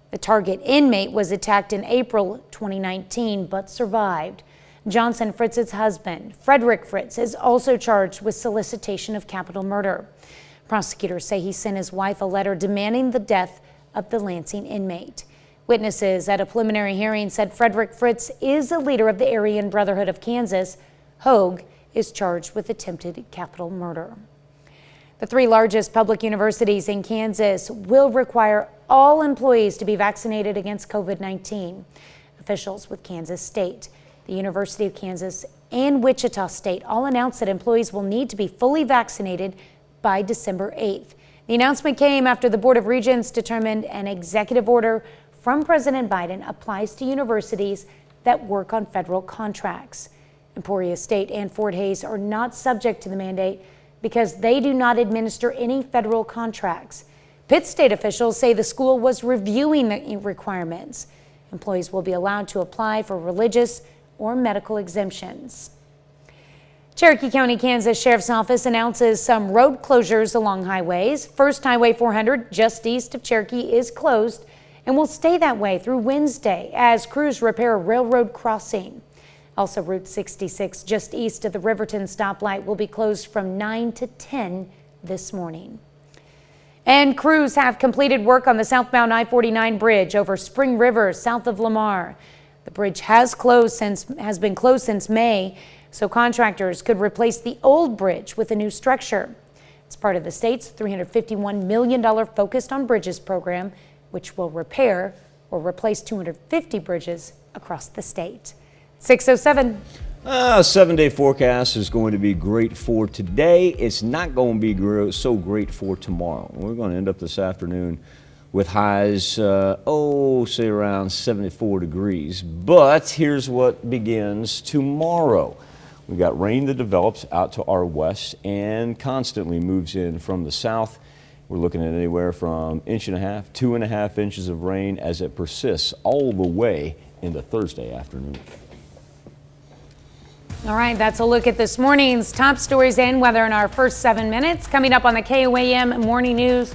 The target inmate was attacked in April 2019 but survived. Johnson Fritz's husband, Frederick Fritz, is also charged with solicitation of capital murder. Prosecutors say he sent his wife a letter demanding the death of the Lansing inmate. Witnesses at a preliminary hearing said Frederick Fritz is a leader of the Aryan Brotherhood of Kansas. Hogue is charged with attempted capital murder. The 3 largest public universities in Kansas will require all employees to be vaccinated against COVID-19. Officials with Kansas State, the University of Kansas, and Wichita State all announced that employees will need to be fully vaccinated by December 8th. The announcement came after the Board of Regents determined an executive order from President Biden applies to universities that work on federal contracts. Emporia State and Fort Hays are not subject to the mandate because they do not administer any federal contracts. Pitt State officials say the school was reviewing the requirements. Employees will be allowed to apply for religious or medical exemptions. Cherokee County, Kansas Sheriff's Office announces some road closures along highways. First Highway 400 just east of Cherokee is closed and will stay that way through Wednesday as crews repair a railroad crossing. Also, Route 66 just east of the Riverton stoplight will be closed from 9 to 10 this morning. And crews have completed work on the southbound I-49 bridge over Spring River south of Lamar. The bridge has been closed since May, so contractors could replace the old bridge with a new structure. It's part of the state's $351 million Focused on Bridges program, which will repair or replace 250 bridges across the state. 6:07. 7-day forecast is going to be great for today. It's not going to be so great for tomorrow. We're going to end up this afternoon with highs, say around 74 degrees. But here's what begins tomorrow. We've got rain that develops out to our west and constantly moves in from the south. We're looking at anywhere from 1.5 inches, 2.5 inches of rain as it persists all the way into Thursday afternoon. All right, that's a look at this morning's top stories and weather in our first 7 minutes. Coming up on the KOAM Morning News,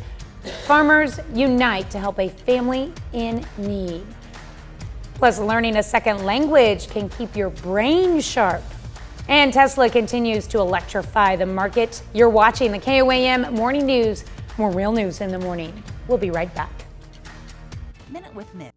farmers unite to help a family in need. Plus, learning a second language can keep your brain sharp. And Tesla continues to electrify the market. You're watching the KOAM Morning News. More real news in the morning. We'll be right back. Minute with Mitch.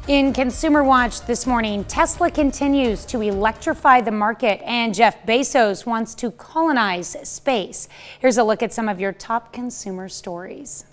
In Consumer Watch this morning, Tesla continues to electrify the market and Jeff Bezos wants to colonize space. Here's a look at some of your top consumer stories.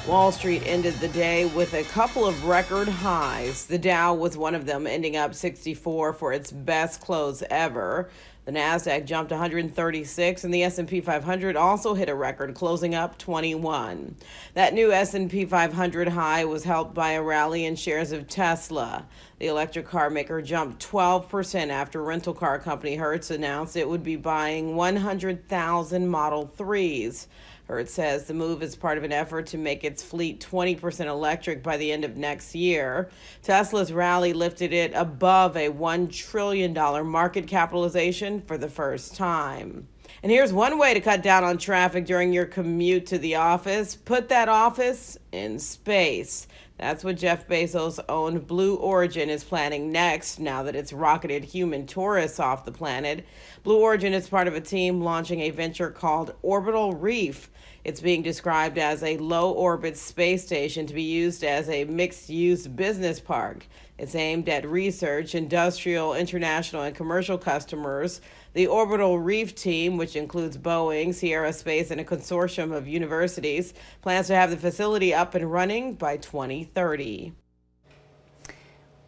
Wall Street ended the day with a couple of record highs. The Dow was one of them, ending up 64 for its best close ever. The Nasdaq jumped 136 and the S&P 500 also hit a record, closing up 21. That new S&P 500 high was helped by a rally in shares of Tesla. The electric car maker jumped 12% after rental car company Hertz announced it would be buying 100,000 Model 3s. Hertz says the move is part of an effort to make its fleet 20% electric by the end of next year. Tesla's rally lifted it above a $1 trillion market capitalization for the first time. And here's one way to cut down on traffic during your commute to the office. Put that office in space. That's what Jeff Bezos' owned Blue Origin is planning next, now that it's rocketed human tourists off the planet. Blue Origin is part of a team launching a venture called Orbital Reef. It's being described as a low-orbit space station to be used as a mixed-use business park. It's aimed at research, industrial, international, and commercial customers. The Orbital Reef team, which includes Boeing, Sierra Space, and a consortium of universities, plans to have the facility up and running by 2030.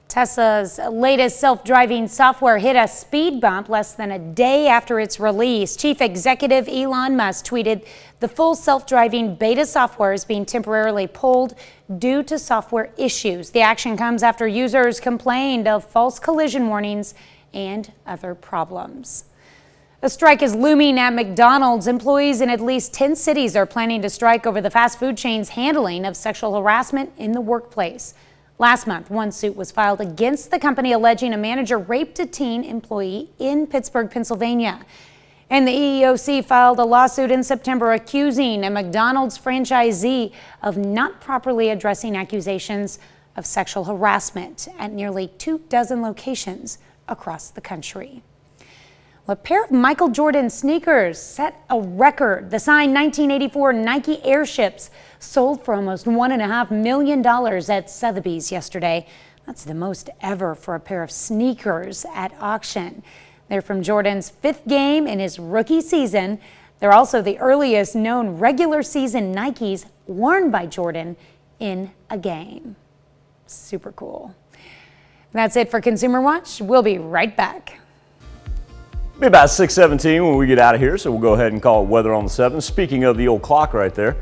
Tesla's latest self-driving software hit a speed bump less than a day after its release. Chief Executive Elon Musk tweeted the full self-driving beta software is being temporarily pulled due to software issues. The action comes after users complained of false collision warnings and other problems. A strike is looming at McDonald's. Employees in at least 10 cities are planning to strike over the fast food chain's handling of sexual harassment in the workplace. Last month, one suit was filed against the company alleging a manager raped a teen employee in Pittsburgh, Pennsylvania. And the EEOC filed a lawsuit in September accusing a McDonald's franchisee of not properly addressing accusations of sexual harassment at nearly 24 locations across the country. A pair of Michael Jordan sneakers set a record. The signed 1984 Nike Airships sold for almost $1.5 million at Sotheby's yesterday. That's the most ever for a pair of sneakers at auction. They're from Jordan's 5th game in his rookie season. They're also the earliest known regular season Nikes worn by Jordan in a game. Super cool. That's it for Consumer Watch. We'll be right back. Be about 6:17 when we get out of here, so we'll go ahead and call it weather on the 7. Speaking of the old clock right there,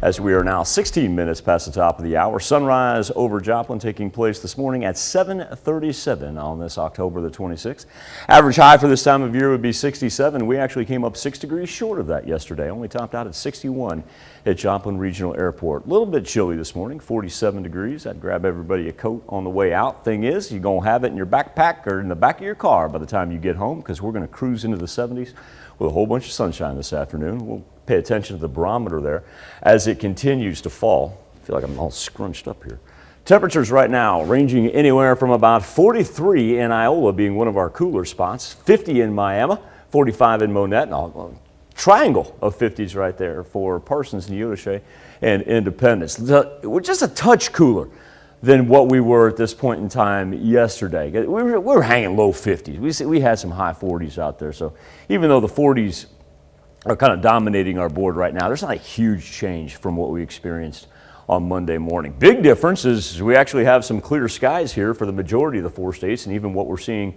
as we are now 16 minutes past the top of the hour. Sunrise over Joplin taking place this morning at 7:37 on this October the 26th. Average high for this time of year would be 67. We actually came up 6 degrees short of that yesterday, only topped out at 61 at Joplin Regional Airport. A little bit chilly this morning, 47 degrees. I'd grab everybody a coat on the way out. Thing is, you're going to have it in your backpack or in the back of your car by the time you get home, because we're going to cruise into the 70s with a whole bunch of sunshine this afternoon. We'll pay attention to the barometer there as it continues to fall. I feel like I'm all scrunched up here. Temperatures right now ranging anywhere from about 43 in Iola being one of our cooler spots, 50 in Miami, 45 in Monette, and a triangle of 50s right there for Parsons, Neodesha, and Independence. We're just a touch cooler than what we were at this point in time yesterday. We were hanging low 50s. We had some high 40s out there. So even though the 40s are kind of dominating our board right now, there's not a huge change from what we experienced on Monday morning. Big difference is we actually have some clear skies here for the majority of the 4 states, and even what we're seeing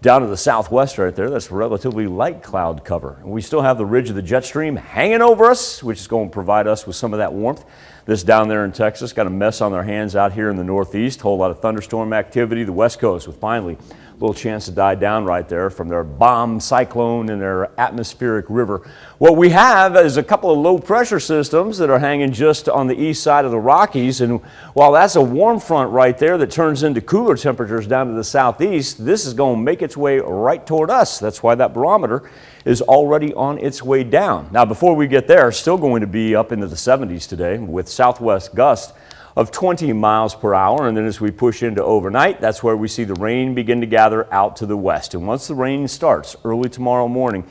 down to the southwest right there, that's relatively light cloud cover. And we still have the ridge of the jet stream hanging over us, which is going to provide us with some of that warmth. This down there in Texas got a mess on their hands out here in the northeast. Whole lot of thunderstorm activity. The west coast with finally a little chance to die down right there from their bomb cyclone and their atmospheric river. What we have is a couple of low pressure systems that are hanging just on the east side of the Rockies. And while that's a warm front right there that turns into cooler temperatures down to the southeast, this is going to make its way right toward us. That's why that barometer is already on its way down. Now, before we get there, still going to be up into the 70s today with southwest gusts of 20 miles per hour. And then as we push into overnight, that's where we see the rain begin to gather out to the west. And once the rain starts early tomorrow morning,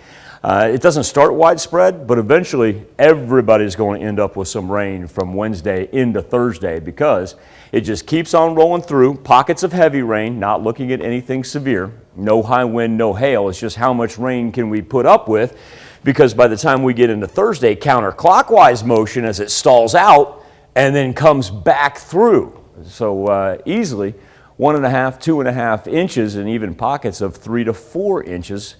it doesn't start widespread, but eventually everybody's going to end up with some rain from Wednesday into Thursday, because it just keeps on rolling through. Pockets of heavy rain, not looking at anything severe. No high wind, no hail. It's just how much rain can we put up with, because by the time we get into Thursday, counterclockwise motion as it stalls out, and then comes back through. So easily 1.5, 2.5 inches, and even pockets of 3 to 4 inches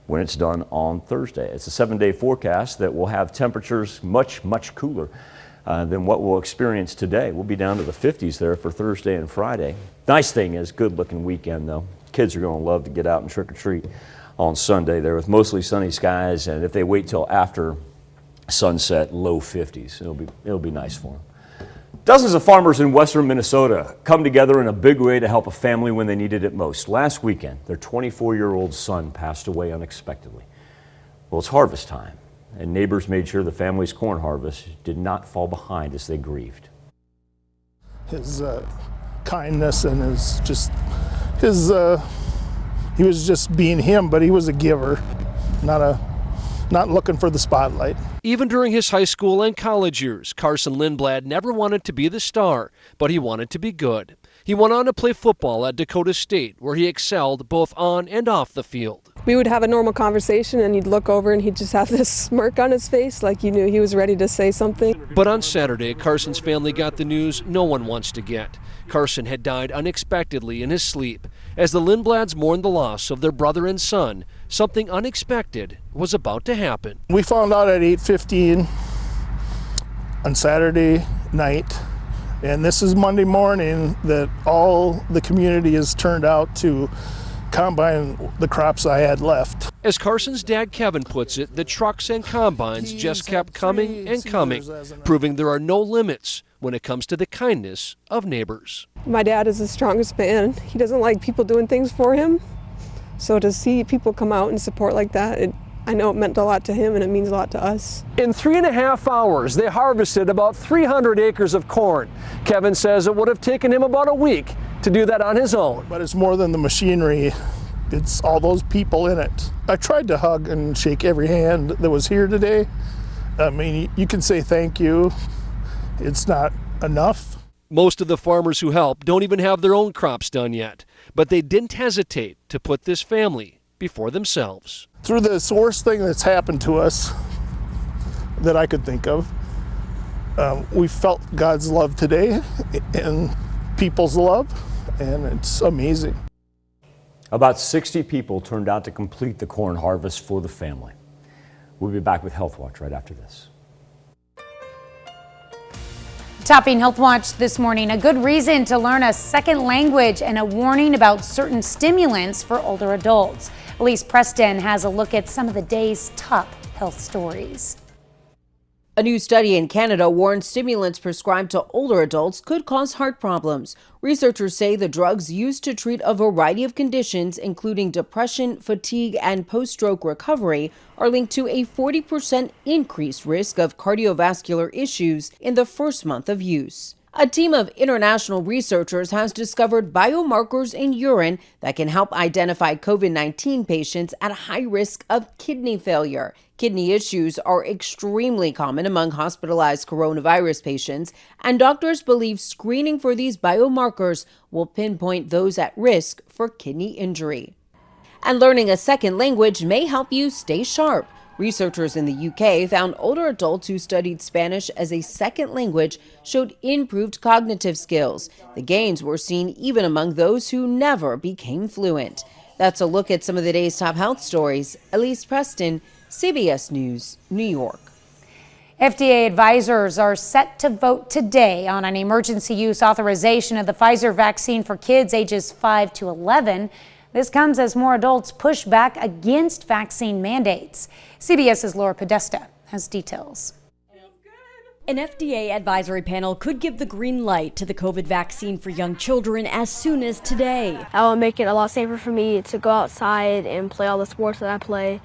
when it's done on Thursday. It's a 7-day forecast that will have temperatures much cooler than what we'll experience today. We'll be down to the 50s there for Thursday and Friday. Nice thing is, good looking weekend though. Kids are going to love to get out and trick or treat on Sunday there with mostly sunny skies, and if they wait till after sunset, low 50s. It'll be nice for them. Dozens of farmers in western Minnesota come together in a big way to help a family when they needed it most. Last weekend, their 24-year-old son passed away unexpectedly. Well, it's harvest time, and neighbors made sure the family's corn harvest did not fall behind as they grieved. His kindness and he was just being him, but he was a giver, not looking for the spotlight. Even during his high school and college years, Carson Lindblad never wanted to be the star, but he wanted to be good. He went on to play football at Dakota State, where he excelled both on and off the field. We would have a normal conversation and you'd look over and he'd just have this smirk on his face like you knew he was ready to say something. But on Saturday, Carson's family got the news no one wants to get. Carson had died unexpectedly in his sleep. As the Lindblads mourned the loss of their brother and son, something unexpected was about to happen. We found out at 8:15 on Saturday night, and this is Monday morning, that all the community has turned out to combine the crops I had left. As Carson's dad Kevin puts it, the trucks and combines just kept coming and coming, proving there are no limits when it comes to the kindness of neighbors. My dad is the strongest man. He doesn't like people doing things for him. So to see people come out and support like that, I know it meant a lot to him and it means a lot to us. In 3.5 hours, they harvested about 300 acres of corn. Kevin says it would have taken him about a week to do that on his own. But it's more than the machinery. It's all those people in it. I tried to hug and shake every hand that was here today. I mean, you can say thank you. It's not enough. Most of the farmers who help don't even have their own crops done yet, but they didn't hesitate to put this family before themselves. Through this worst thing that's happened to us that I could think of, we felt God's love today and people's love, and it's amazing. About 60 people turned out to complete the corn harvest for the family. We'll be back with Health Watch right after this. Topping Health Watch this morning, a good reason to learn a second language and a warning about certain stimulants for older adults. Elise Preston has a look at some of the day's top health stories. A new study in Canada warns stimulants prescribed to older adults could cause heart problems. Researchers say the drugs used to treat a variety of conditions, including depression, fatigue, and post-stroke recovery, are linked to a 40% increased risk of cardiovascular issues in the first month of use. A team of international researchers has discovered biomarkers in urine that can help identify COVID-19 patients at high risk of kidney failure. Kidney issues are extremely common among hospitalized coronavirus patients, and doctors believe screening for these biomarkers will pinpoint those at risk for kidney injury. And learning a second language may help you stay sharp. Researchers in the UK found older adults who studied Spanish as a second language showed improved cognitive skills. The gains were seen even among those who never became fluent. That's a look at some of the day's top health stories. Elise Preston, CBS News, New York. FDA advisors are set to vote today on an emergency use authorization of the Pfizer vaccine for kids ages 5 to 11. This comes as more adults push back against vaccine mandates. CBS's Laura Podesta has details. An FDA advisory panel could give the green light to the COVID vaccine for young children as soon as today. That will make it a lot safer for me to go outside and play all the sports that I play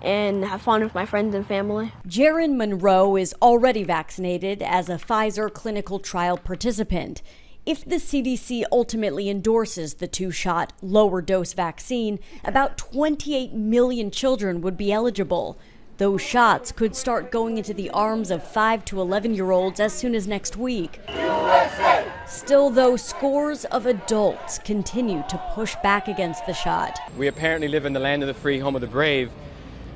and have fun with my friends and family. Jaron Monroe is already vaccinated as a Pfizer clinical trial participant. If the CDC ultimately endorses the two-shot, lower-dose vaccine, about 28 million children would be eligible. Those shots could start going into the arms of 5 to 11-year-olds as soon as next week. USA! Still, though, scores of adults continue to push back against the shot. We apparently live in the land of the free, home of the brave.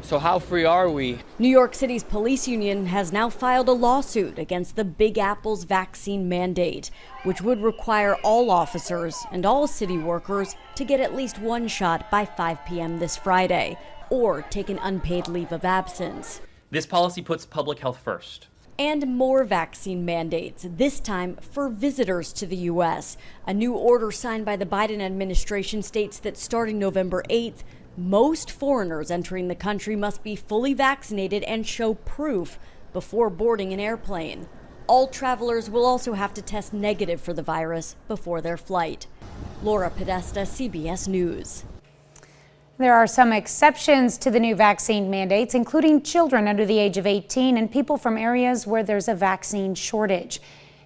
So how free are we? New York City's police union has now filed a lawsuit against the Big Apple's vaccine mandate, which would require all officers and all city workers to get at least one shot by 5 p.m. this Friday, or take an unpaid leave of absence. This policy puts public health first. And more vaccine mandates, this time for visitors to the U.S. A new order signed by the Biden administration states that starting November 8th, most foreigners entering the country must be fully vaccinated and show proof before boarding an airplane. All travelers will also have to test negative for the virus before their flight. Laura Podesta, CBS News. There are some exceptions to the new vaccine mandates, including children under the age of 18 and people from areas where there's a vaccine shortage.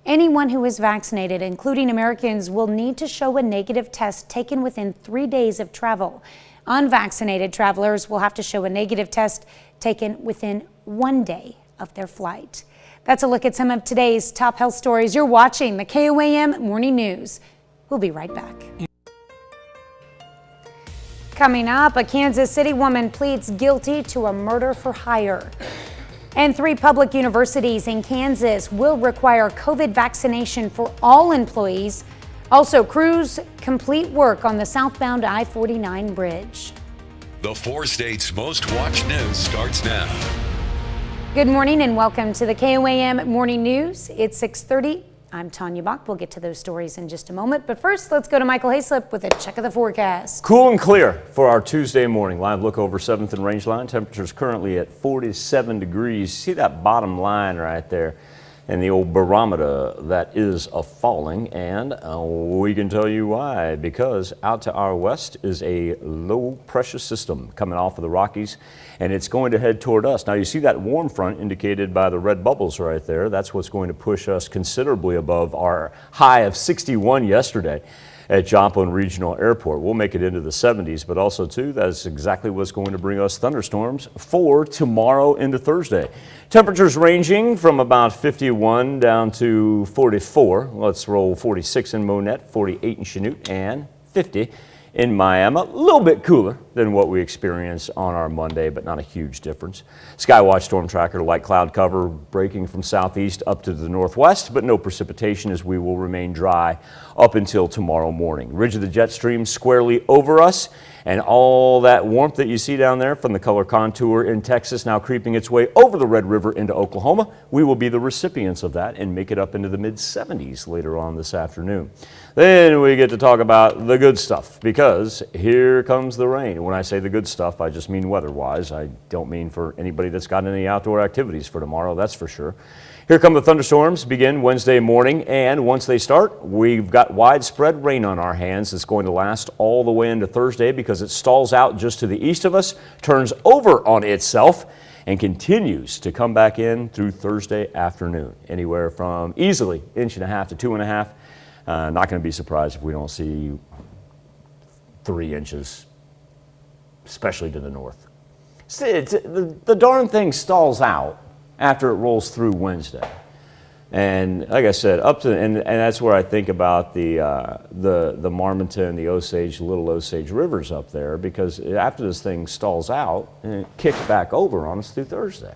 Anyone who is vaccinated, including Americans, will need to show a negative test taken within 3 days of travel. Unvaccinated travelers will have to show a negative test taken within 1 day of their flight. That's a look at some of today's top health stories. You're watching the KOAM Morning News. We'll be right back. Coming up, a Kansas City woman pleads guilty to a murder for hire. And 3 public universities in Kansas will require COVID vaccination for all employees. Also, crews complete work on the southbound I-49 bridge. The 4 states' most watched news starts now. Good morning and welcome to the KOAM Morning News. It's 6:30. I'm Tanya Bach. We'll get to those stories in just a moment. But first, let's go to Michael Hayslip with a check of the forecast. Cool and clear for our Tuesday morning. Live look over 7th and Rangeline. Temperatures currently at 47 degrees. See that bottom line right there? And the old barometer that is a falling, and we can tell you why, because out to our west is a low pressure system coming off of the Rockies, and it's going to head toward us. Now you see that warm front indicated by the red bubbles right there. That's what's going to push us considerably above our high of 61 yesterday at Joplin Regional Airport. We'll make it into the 70s, but also too, that's exactly what's going to bring us thunderstorms for tomorrow into Thursday. Temperatures ranging from about 51 down to 44. Let's roll 46 in Monette, 48 in Chanute, and 50 in Miami. A little bit cooler than what we experienced on our Monday, but not a huge difference. Skywatch Storm Tracker, light cloud cover breaking from southeast up to the northwest, but no precipitation as we will remain dry up until tomorrow morning. Ridge of the jet stream squarely over us, and all that warmth that you see down there from the color contour in Texas now creeping its way over the Red River into Oklahoma. We will be the recipients of that and make it up into the mid-70s later on this afternoon. Then we get to talk about the good stuff, because here comes the rain. When I say the good stuff, I just mean weather-wise. I don't mean for anybody that's got any outdoor activities for tomorrow, that's for sure. Here come the thunderstorms, begin Wednesday morning, and once they start, we've got widespread rain on our hands. It's going to last all the way into Thursday because it stalls out just to the east of us, turns over on itself, and continues to come back in through Thursday afternoon. Anywhere from easily 1.5 to 2.5 inches. Not going to be surprised if we don't see 3 inches, especially to the north. The darn thing stalls out after it rolls through Wednesday. And like I said, up to and that's where I think about the Marmonton, the Osage, Little Osage rivers up there, because after this thing stalls out, and it kicks back over on us through Thursday.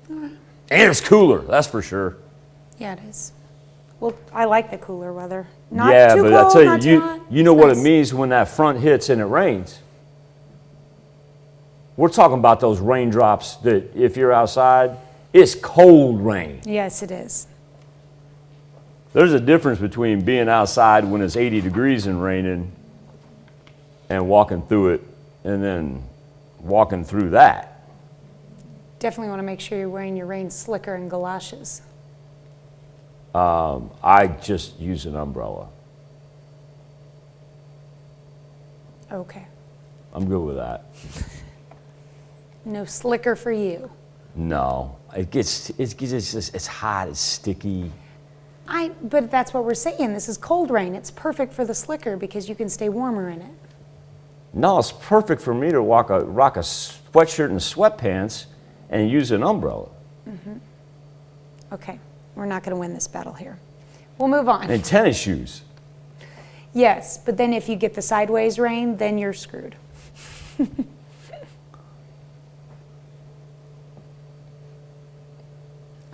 And it's cooler, that's for sure. Yeah, it is. Well, I like the cooler weather. Not yeah, too but cold, I tell not you, too hot. you know It's what nice. it means when that front hits and it rains. We're talking about those raindrops that if you're outside, it's cold rain. Yes, it is. There's a difference between being outside when it's 80 degrees and raining and walking through it and then walking through that. Definitely want to make sure you're wearing your rain slicker and galoshes. I just use an umbrella. Okay. I'm good with that. No slicker for you. No, it's hot, it's sticky. But that's what we're saying. This is cold rain. It's perfect for the slicker because you can stay warmer in it. No, it's perfect for me to rock a sweatshirt and sweatpants and use an umbrella. Mm-hmm. Okay, we're not going to win this battle here. We'll move on. And tennis shoes. Yes, but then if you get the sideways rain, then you're screwed.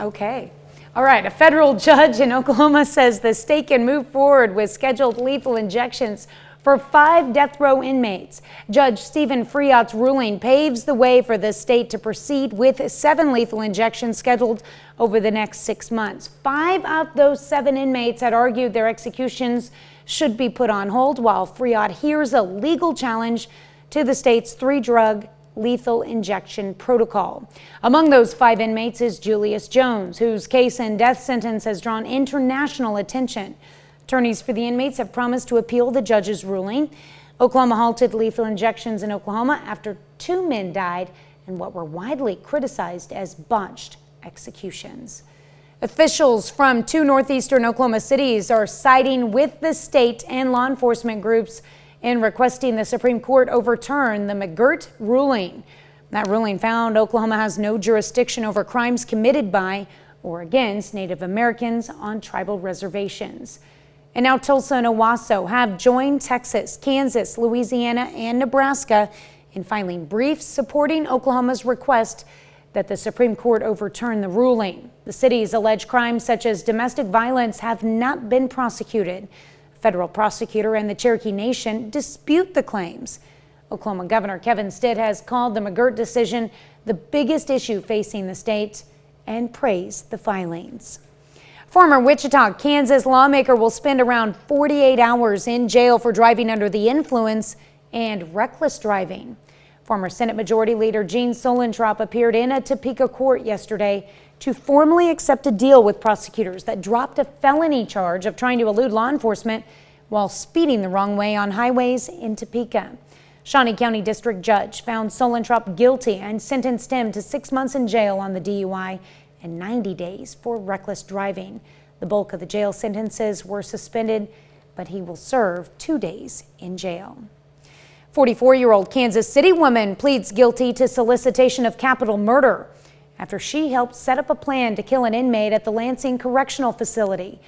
Okay. All right. A federal judge in Oklahoma says the state can move forward with scheduled lethal injections for 5 death row inmates. Judge Stephen Friot's ruling paves the way for the state to proceed with 7 lethal injections scheduled over the next 6 months. 5 of those 7 inmates had argued their executions should be put on hold, while Friot hears a legal challenge to the state's 3-drug lethal injection protocol. Among those 5 inmates is Julius Jones, whose case and death sentence has drawn international attention. Attorneys for the inmates have promised to appeal the judge's ruling. Oklahoma halted lethal injections in Oklahoma after 2 men died in what were widely criticized as botched executions. Officials from 2 northeastern Oklahoma cities are siding with the state and law enforcement groups in requesting the Supreme Court overturn the McGirt ruling. That ruling found Oklahoma has no jurisdiction over crimes committed by or against Native Americans on tribal reservations. And now Tulsa and Owasso have joined Texas, Kansas, Louisiana, and Nebraska in filing briefs supporting Oklahoma's request that the Supreme Court overturn the ruling. The city's alleged crimes such as domestic violence have not been prosecuted. Federal prosecutor and the Cherokee Nation dispute the claims. Oklahoma Governor Kevin Stitt has called the McGirt decision the biggest issue facing the state and praised the filings. Former Wichita, Kansas lawmaker will spend around 48 hours in jail for driving under the influence and reckless driving. Former Senate Majority Leader Gene Solentrop appeared in a Topeka court yesterday to formally accept a deal with prosecutors that dropped a felony charge of trying to elude law enforcement while speeding the wrong way on highways in Topeka. Shawnee County District Judge found Solentrop guilty and sentenced him to 6 months in jail on the DUI and 90 days for reckless driving. The bulk of the jail sentences were suspended, but he will serve 2 days in jail. 44-year-old Kansas City woman pleads guilty to solicitation of capital murder after she helped set up a plan to kill an inmate at the Lansing Correctional Facility.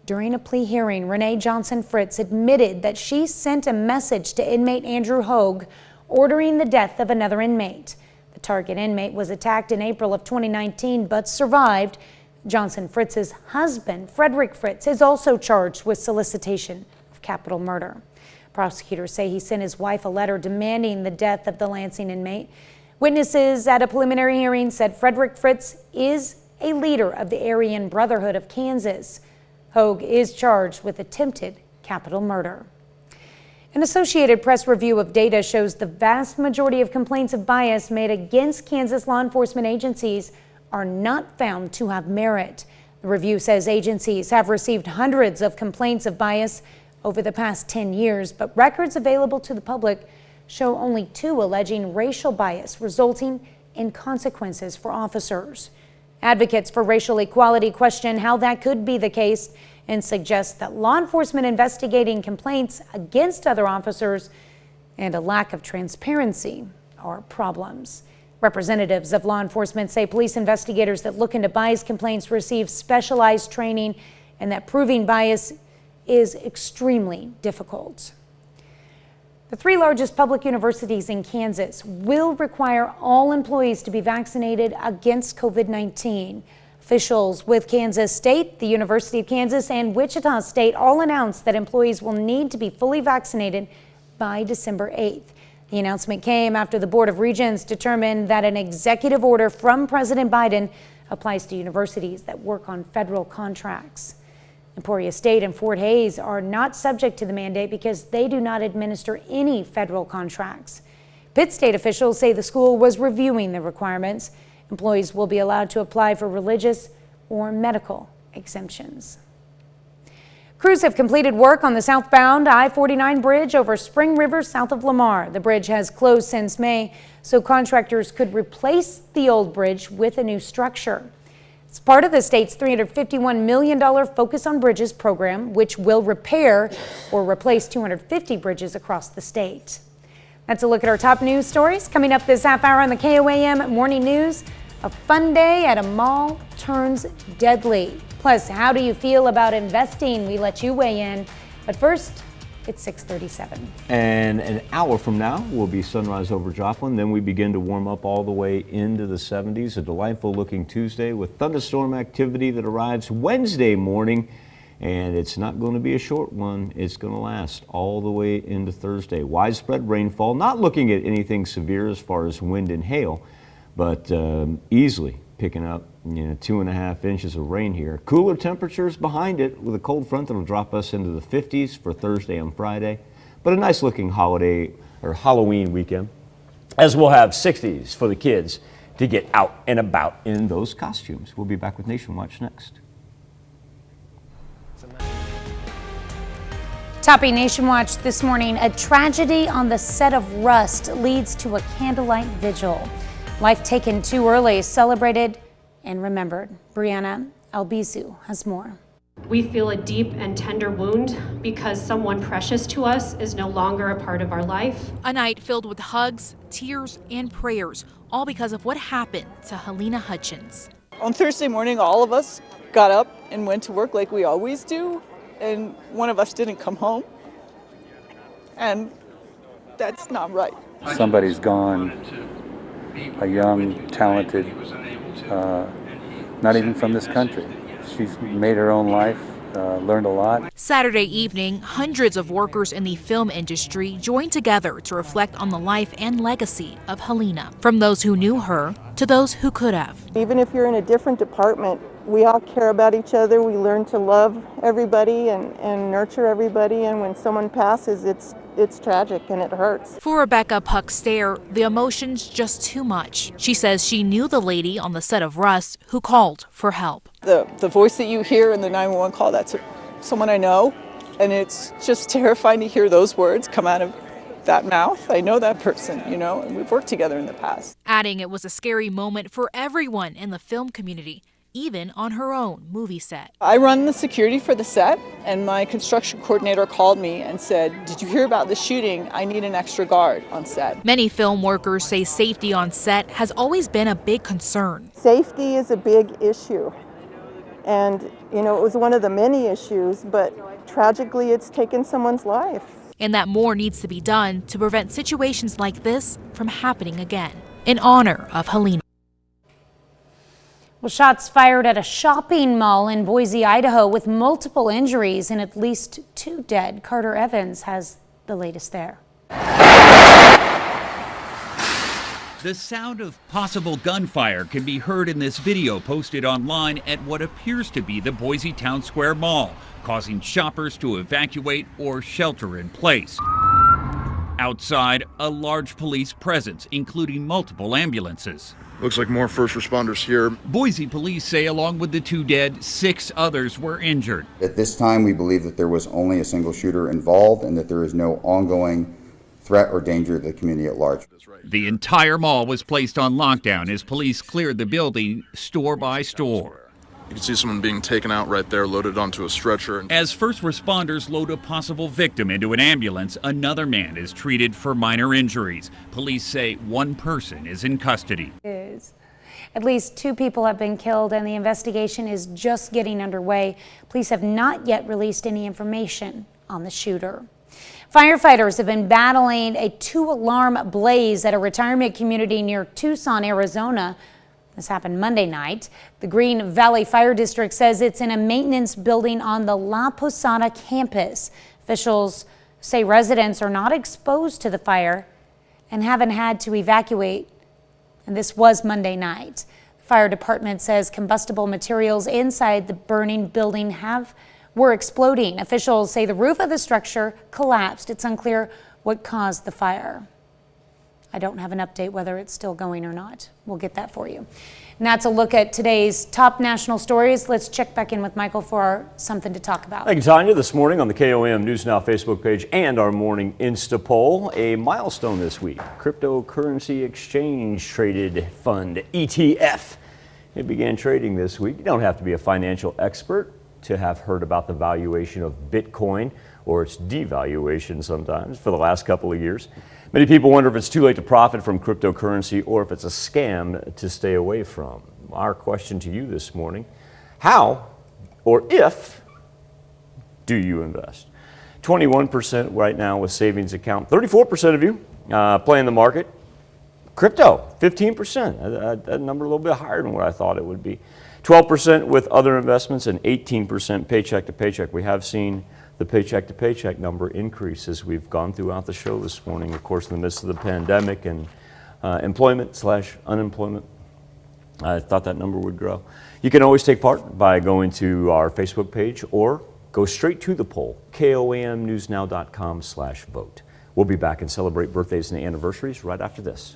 During a plea hearing, Renee Johnson Fritz admitted that she sent a message to inmate Andrew Hogue ordering the death of another inmate. The target inmate was attacked in April of 2019 but survived. Johnson Fritz's husband, Frederick Fritz, is also charged with solicitation of capital murder. Prosecutors say he sent his wife a letter demanding the death of the Lansing inmate. Witnesses at a preliminary hearing said Frederick Fritz is a leader of the Aryan Brotherhood of Kansas. Hogue is charged with attempted capital murder. An Associated Press review of data shows the vast majority of complaints of bias made against Kansas law enforcement agencies are not found to have merit. The review says agencies have received hundreds of complaints of bias over the past 10 years, but records available to the public show only 2 alleging racial bias resulting in consequences for officers. Advocates for racial equality question how that could be the case and suggest that law enforcement investigating complaints against other officers and a lack of transparency are problems. Representatives of law enforcement say police investigators that look into bias complaints receive specialized training and that proving bias is extremely difficult. The 3 largest public universities in Kansas will require all employees to be vaccinated against COVID-19. Officials with Kansas State, the University of Kansas, and Wichita State all announced that employees will need to be fully vaccinated by December 8th. The announcement came after the Board of Regents determined that an executive order from President Biden applies to universities that work on federal contracts. Emporia State and Fort Hays are not subject to the mandate because they do not administer any federal contracts. Pitt State officials say the school was reviewing the requirements. Employees will be allowed to apply for religious or medical exemptions. Crews have completed work on the southbound I-49 bridge over Spring River south of Lamar. The bridge has closed since May, so contractors could replace the old bridge with a new structure. It's part of the state's $351 million Focus on Bridges program, which will repair or replace 250 bridges across the state. That's a look at our top news stories. Coming up this half hour on the KOAM Morning News, a fun day at a mall turns deadly. Plus, how do you feel about investing? We let you weigh in. But first, It's 6:37. And an hour from now will be sunrise over Joplin. Then we begin to warm up all the way into the 70s. A delightful looking Tuesday with thunderstorm activity that arrives Wednesday morning. And it's not going to be a short one. It's going to last all the way into Thursday. Widespread rainfall, not looking at anything severe as far as wind and hail, but easily picking up 2.5 inches of rain here. Cooler temperatures behind it with a cold front that will drop us into the 50s for Thursday and Friday. But a nice looking holiday or Halloween weekend, as we'll have 60s for the kids to get out and about in those costumes. We'll be back with Nation Watch next. Topping Nation Watch this morning, a tragedy on the set of Rust leads to a candlelight vigil. Life taken too early, celebrated and remembered. Brianna Albizu has more. We feel a deep and tender wound because someone precious to us is no longer a part of our life. A night filled with hugs, tears, and prayers, all because of what happened to Helena Hutchins. On Thursday morning, all of us got up and went to work like we always do, and one of us didn't come home, and that's not right. Somebody's gone, a young, talented, not even from this country. She's made her own life, learned a lot. Saturday evening, hundreds of workers in the film industry joined together to reflect on the life and legacy of Helena, from those who knew her to those who could have. Even if you're in a different department, we all care about each other. We learn to love everybody and nurture everybody, and when someone passes, it's tragic and it hurts. For Rebecca Puck-Stair, the emotion's just too much. She says she knew the lady on the set of Rust who called for help. The voice that you hear in the 911 call, that's someone I know, and it's just terrifying to hear those words come out of that mouth. I know that person, and we've worked together in the past. Adding it was a scary moment for everyone in the film community, even on her own movie set. I run the security for the set, and my construction coordinator called me and said, "Did you hear about the shooting? I need an extra guard on set." Many film workers say safety on set has always been a big concern. Safety is a big issue, and it was one of the many issues, but tragically it's taken someone's life. And that more needs to be done to prevent situations like this from happening again. In honor of Helena. Well, shots fired at a shopping mall in Boise, Idaho, with multiple injuries and at least 2 dead. Carter Evans has the latest there. The sound of possible gunfire can be heard in this video posted online at what appears to be the Boise Town Square Mall, causing shoppers to evacuate or shelter in place. Outside, a large police presence, including multiple ambulances. Looks like more first responders here. Boise police say along with the 2 dead, 6 others were injured. At this time, we believe that there was only a single shooter involved and that there is no ongoing threat or danger to the community at large. The entire mall was placed on lockdown as police cleared the building store by store. You can see someone being taken out right there, loaded onto a stretcher. As first responders load a possible victim into an ambulance, another man is treated for minor injuries. Police say 1 person is in custody. At least 2 people have been killed and the investigation is just getting underway. Police have not yet released any information on the shooter. Firefighters have been battling a 2-alarm blaze at a retirement community near Tucson, Arizona. This happened Monday night. The Green Valley Fire District says it's in a maintenance building on the La Posada campus. Officials say residents are not exposed to the fire and haven't had to evacuate. And this was Monday night. The fire department says combustible materials inside the burning building were exploding. Officials say the roof of the structure collapsed. It's unclear what caused the fire. I don't have an update whether it's still going or not. We'll get that for you. And that's a look at today's top national stories. Let's check back in with Michael for something to talk about. Thank you, Tanya. This morning on the Koam News Now Facebook page and our morning Insta poll, a milestone this week. Cryptocurrency Exchange Traded Fund, ETF. It began trading this week. You don't have to be a financial expert to have heard about the valuation of Bitcoin or its devaluation sometimes for the last couple of years. Many people wonder if it's too late to profit from cryptocurrency or if it's a scam to stay away from. Our question to you this morning, how or if do you invest? 21% right now with savings account. 34% of you playing the market. Crypto, 15%. That number a little bit higher than what I thought it would be. 12% with other investments and 18% paycheck to paycheck. We have seen the paycheck to paycheck number increase as we've gone throughout the show this morning, of course, in the midst of the pandemic and employment/unemployment. I thought that number would grow. You can always take part by going to our Facebook page or go straight to the poll, koamnewsnow.com/vote. We'll be back and celebrate birthdays and anniversaries right after this.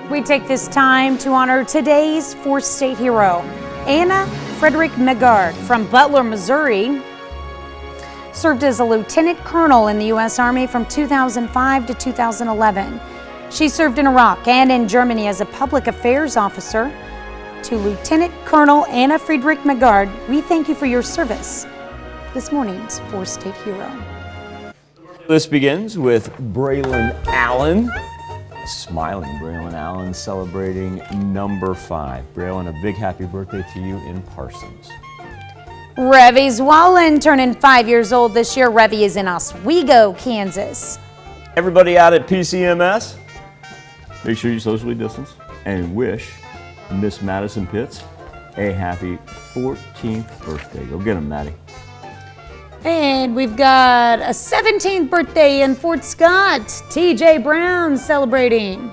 We take this time to honor today's fourth state hero, Anna Frederick Megard from Butler, Missouri. Served as a lieutenant colonel in the U.S. Army from 2005 to 2011. She served in Iraq and in Germany as a public affairs officer. To Lieutenant Colonel Anna Frederick Megard, we thank you for your service. This morning's fourth state hero. This begins with Braylon Allen. Smiling Braylon Allen celebrating number 5. Braylon, a big happy birthday to you in Parsons. Revy Zwollen turning 5 years old this year. Revy is in Oswego, Kansas. Everybody out at PCMS, make sure you socially distance and wish Miss Madison Pitts a happy 14th birthday. Go get him, Maddie. And we've got a 17th birthday in Fort Scott. TJ Brown celebrating.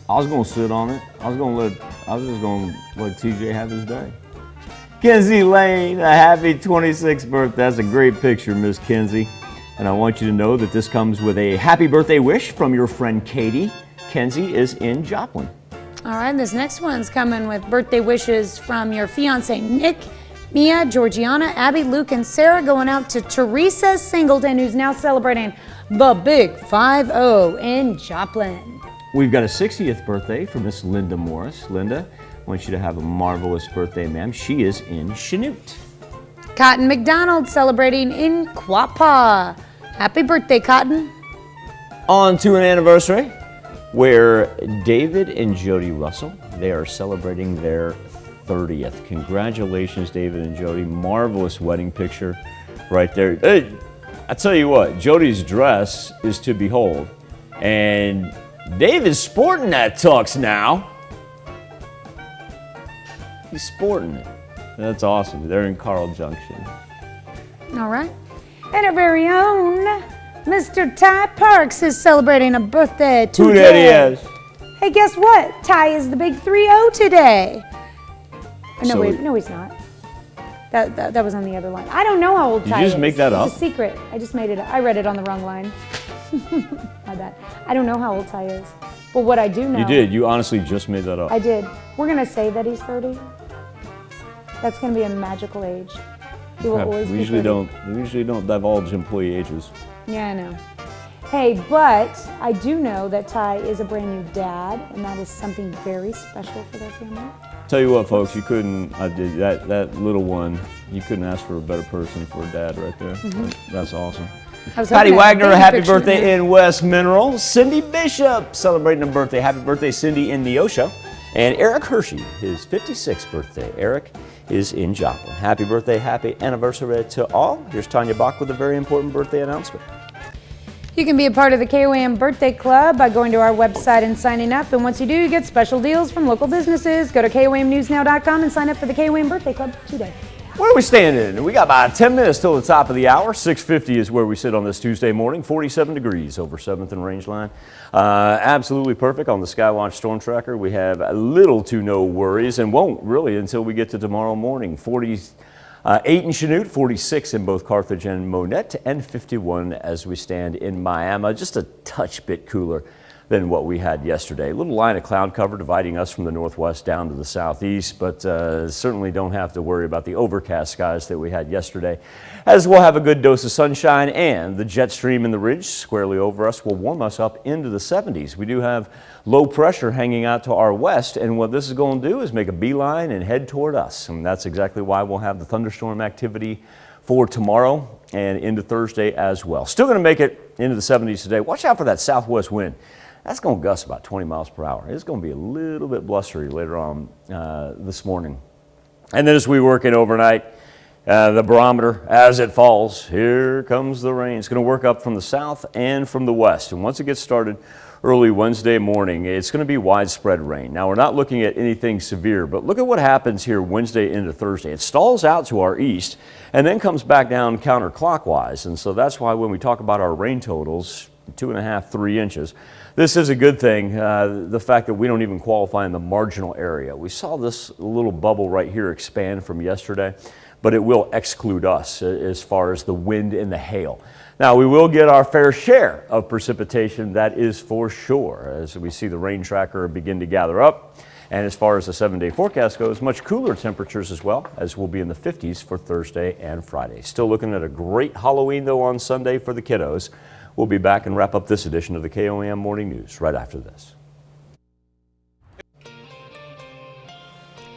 I was gonna sit on it. I was just gonna let TJ have his day. Kenzie Lane, a happy 26th birthday. That's a great picture, Miss Kenzie. And I want you to know that this comes with a happy birthday wish from your friend Katie. Kenzie is in Joplin. All right, this next one's coming with birthday wishes from your fiance Nick, Mia, Georgiana, Abby, Luke, and Sarah, going out to Teresa Singleton, who's now celebrating the Big 5-0 in Joplin. We've got a 60th birthday for Miss Linda Morris. Linda, I want you to have a marvelous birthday, ma'am. She is in Chanute. Cotton McDonald celebrating in Quapaw. Happy birthday, Cotton. On to an anniversary where David and Jody Russell, they are celebrating their 30th. Congratulations, David and Jody. Marvelous wedding picture right there. Hey, I tell you what, Jody's dress is to behold. And David's sporting that tux now. He's sporting it. That's awesome. They're in Carl Junction. All right. And our very own Mr. Ty Parks is celebrating a birthday today. Who that is? Hey, guess what? Ty is the big 3-0 today. No, So- wait, no, he's not. That was on the other line. I don't know how old Did Ty you is. just make that up? It's a secret. I just made it up. I read it on the wrong line. My bad. I don't know how old Ty is. But what I do know. You did. You honestly just made that up. I did. We're going to say that he's 30. That's going to be a magical age. He will always we be usually 30. don't divulge employee ages. Yeah, I know. Hey, but I do know that Ty is a brand new dad, and that is something very special for their family. Tell you what, folks, you couldn't. I did that little one. You couldn't ask for a better person for a dad right there. Mhm. That's awesome. I was Patty hoping to have Wagner, baby happy picture birthday there. in West Mineral. Cindy Bishop celebrating a birthday. Happy birthday, Cindy, in Neosho. And Eric Hershey, his 56th birthday. Eric is in Joplin. Happy birthday, happy anniversary to all. Here's Tanya Bach with a very important birthday announcement. You can be a part of the KOAM Birthday Club by going to our website and signing up. And once you do, you get special deals from local businesses. Go to KOAMnewsnow.com and sign up for the KOAM Birthday Club today. Where are we standing? We got about 10 minutes till the top of the hour. 6:50 is where we sit on this Tuesday morning. 47 degrees over 7th and Rangeline. Absolutely perfect on the Skywatch Storm Tracker. We have little to no worries and won't really until we get to tomorrow morning. 48 in Chanute, 46 in both Carthage and Monette, and 51 as we stand in Miami. Just a touch bit cooler than what we had yesterday. A little line of cloud cover dividing us from the northwest down to the southeast, but certainly don't have to worry about the overcast skies that we had yesterday, as we'll have a good dose of sunshine, and the jet stream in the ridge squarely over us will warm us up into the 70s. We do have low pressure hanging out to our west, and what this is going to do is make a beeline and head toward us, and that's exactly why we'll have the thunderstorm activity for tomorrow and into Thursday as well. Still going to make it into the 70s today. Watch out for that southwest wind. That's going to gust about 20 miles per hour. It's going to be a little bit blustery later on this morning. And then as we work in overnight, the barometer, as it falls, here comes the rain. It's going to work up from the south and from the west. And once it gets started early Wednesday morning, it's going to be widespread rain. Now, we're not looking at anything severe, but look at what happens here Wednesday into Thursday. It stalls out to our east and then comes back down counterclockwise. And so that's why when we talk about our rain totals, 2.5, 3 inches, this is a good thing, the fact that we don't even qualify in the marginal area. We saw this little bubble right here expand from yesterday, but it will exclude us as far as the wind and the hail. Now, we will get our fair share of precipitation, that is for sure, as we see the rain tracker begin to gather up. And as far as the 7-day forecast goes, much cooler temperatures as well, as we'll be in the 50s for Thursday and Friday. Still looking at a great Halloween, though, on Sunday for the kiddos. We'll be back and wrap up this edition of the KOAM Morning News right after this.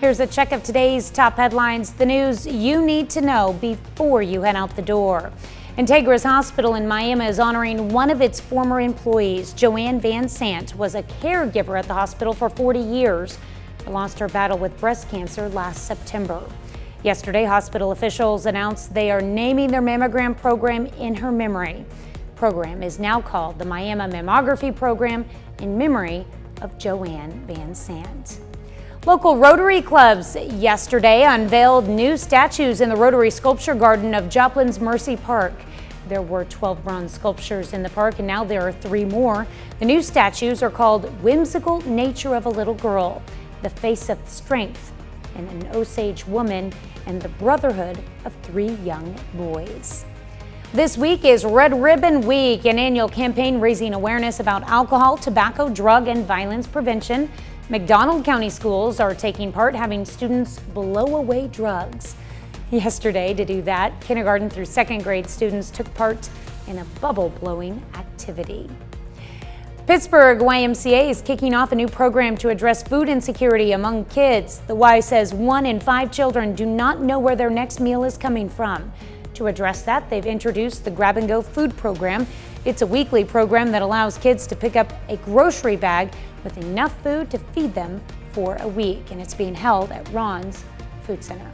Here's a check of today's top headlines, the news you need to know before you head out the door. Integris Hospital in Miami is honoring one of its former employees. Joanne Van Sant was a caregiver at the hospital for 40 years. She lost her battle with breast cancer last September. Yesterday, hospital officials announced they are naming their mammogram program in her memory. The program is now called the Miami Mammography Program in memory of Joanne Van Sant. Local Rotary clubs yesterday unveiled new statues in the Rotary Sculpture Garden of Joplin's Mercy Park. There were 12 bronze sculptures in the park, and now there are 3 more. The new statues are called Whimsical Nature of a Little Girl, The Face of Strength, and an Osage Woman, and the Brotherhood of 3 Young Boys. This week is Red Ribbon Week, an annual campaign raising awareness about alcohol, tobacco, drug, and violence prevention. McDonald County schools are taking part, having students blow away drugs. Yesterday, to do that, kindergarten through 2nd grade students took part in a bubble blowing activity. Pittsburgh YMCA is kicking off a new program to address food insecurity among kids. The Y says 1 in 5 children do not know where their next meal is coming from. To address that, they've introduced the Grab and Go food program. It's a weekly program that allows kids to pick up a grocery bag with enough food to feed them for a week, and it's being held at Ron's Food Center.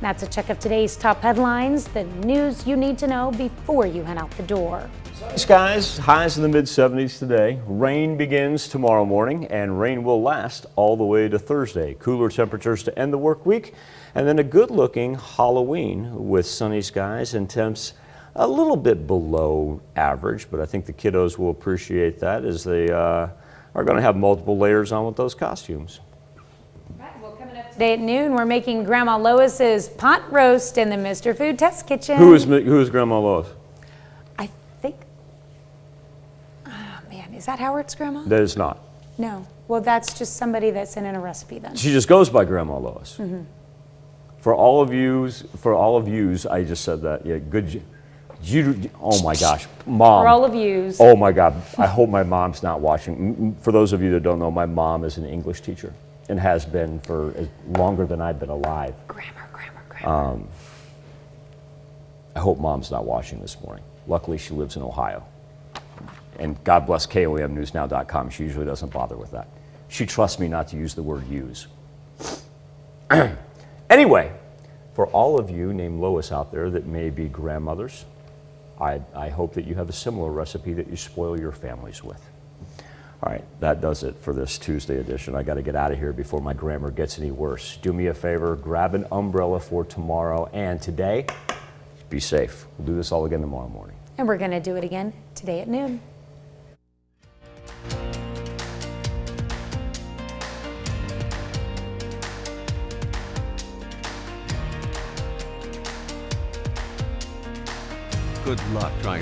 That's a check of today's top headlines, the news you need to know before you head out the door. Skies, highs in the mid-70s today. Rain begins tomorrow morning, and rain will last all the way to Thursday. Cooler temperatures to end the work week, and then a good-looking Halloween with sunny skies and temps a little bit below average, but I think the kiddos will appreciate that as they are going to have multiple layers on with those costumes. Today at noon, we're making Grandma Lois's pot roast in the Mr. Food Test Kitchen. Who is Grandma Lois? I think, oh man, is that Howard's grandma? That is not. No. Well, that's just somebody that sent in a recipe then. She just goes by Grandma Lois. Mm-hmm. For all of yous, I just said that. Yeah, good. Oh my gosh, Mom. For all of yous. Oh my God, I hope my mom's not watching. For those of you that don't know, my mom is an English teacher and has been for longer than I've been alive. Grammar. I hope Mom's not watching this morning. Luckily, she lives in Ohio. And God bless KOAMNewsNow.com. She usually doesn't bother with that. She trusts me not to use the word use. Anyway, for all of you named Lois out there that may be grandmothers, I hope that you have a similar recipe that you spoil your families with. All right, that does it for this Tuesday edition. I got to get out of here before my grammar gets any worse. Do me a favor, grab an umbrella for tomorrow, and today, be safe. We'll do this all again tomorrow morning. And we're going to do it again today at noon. Good luck trying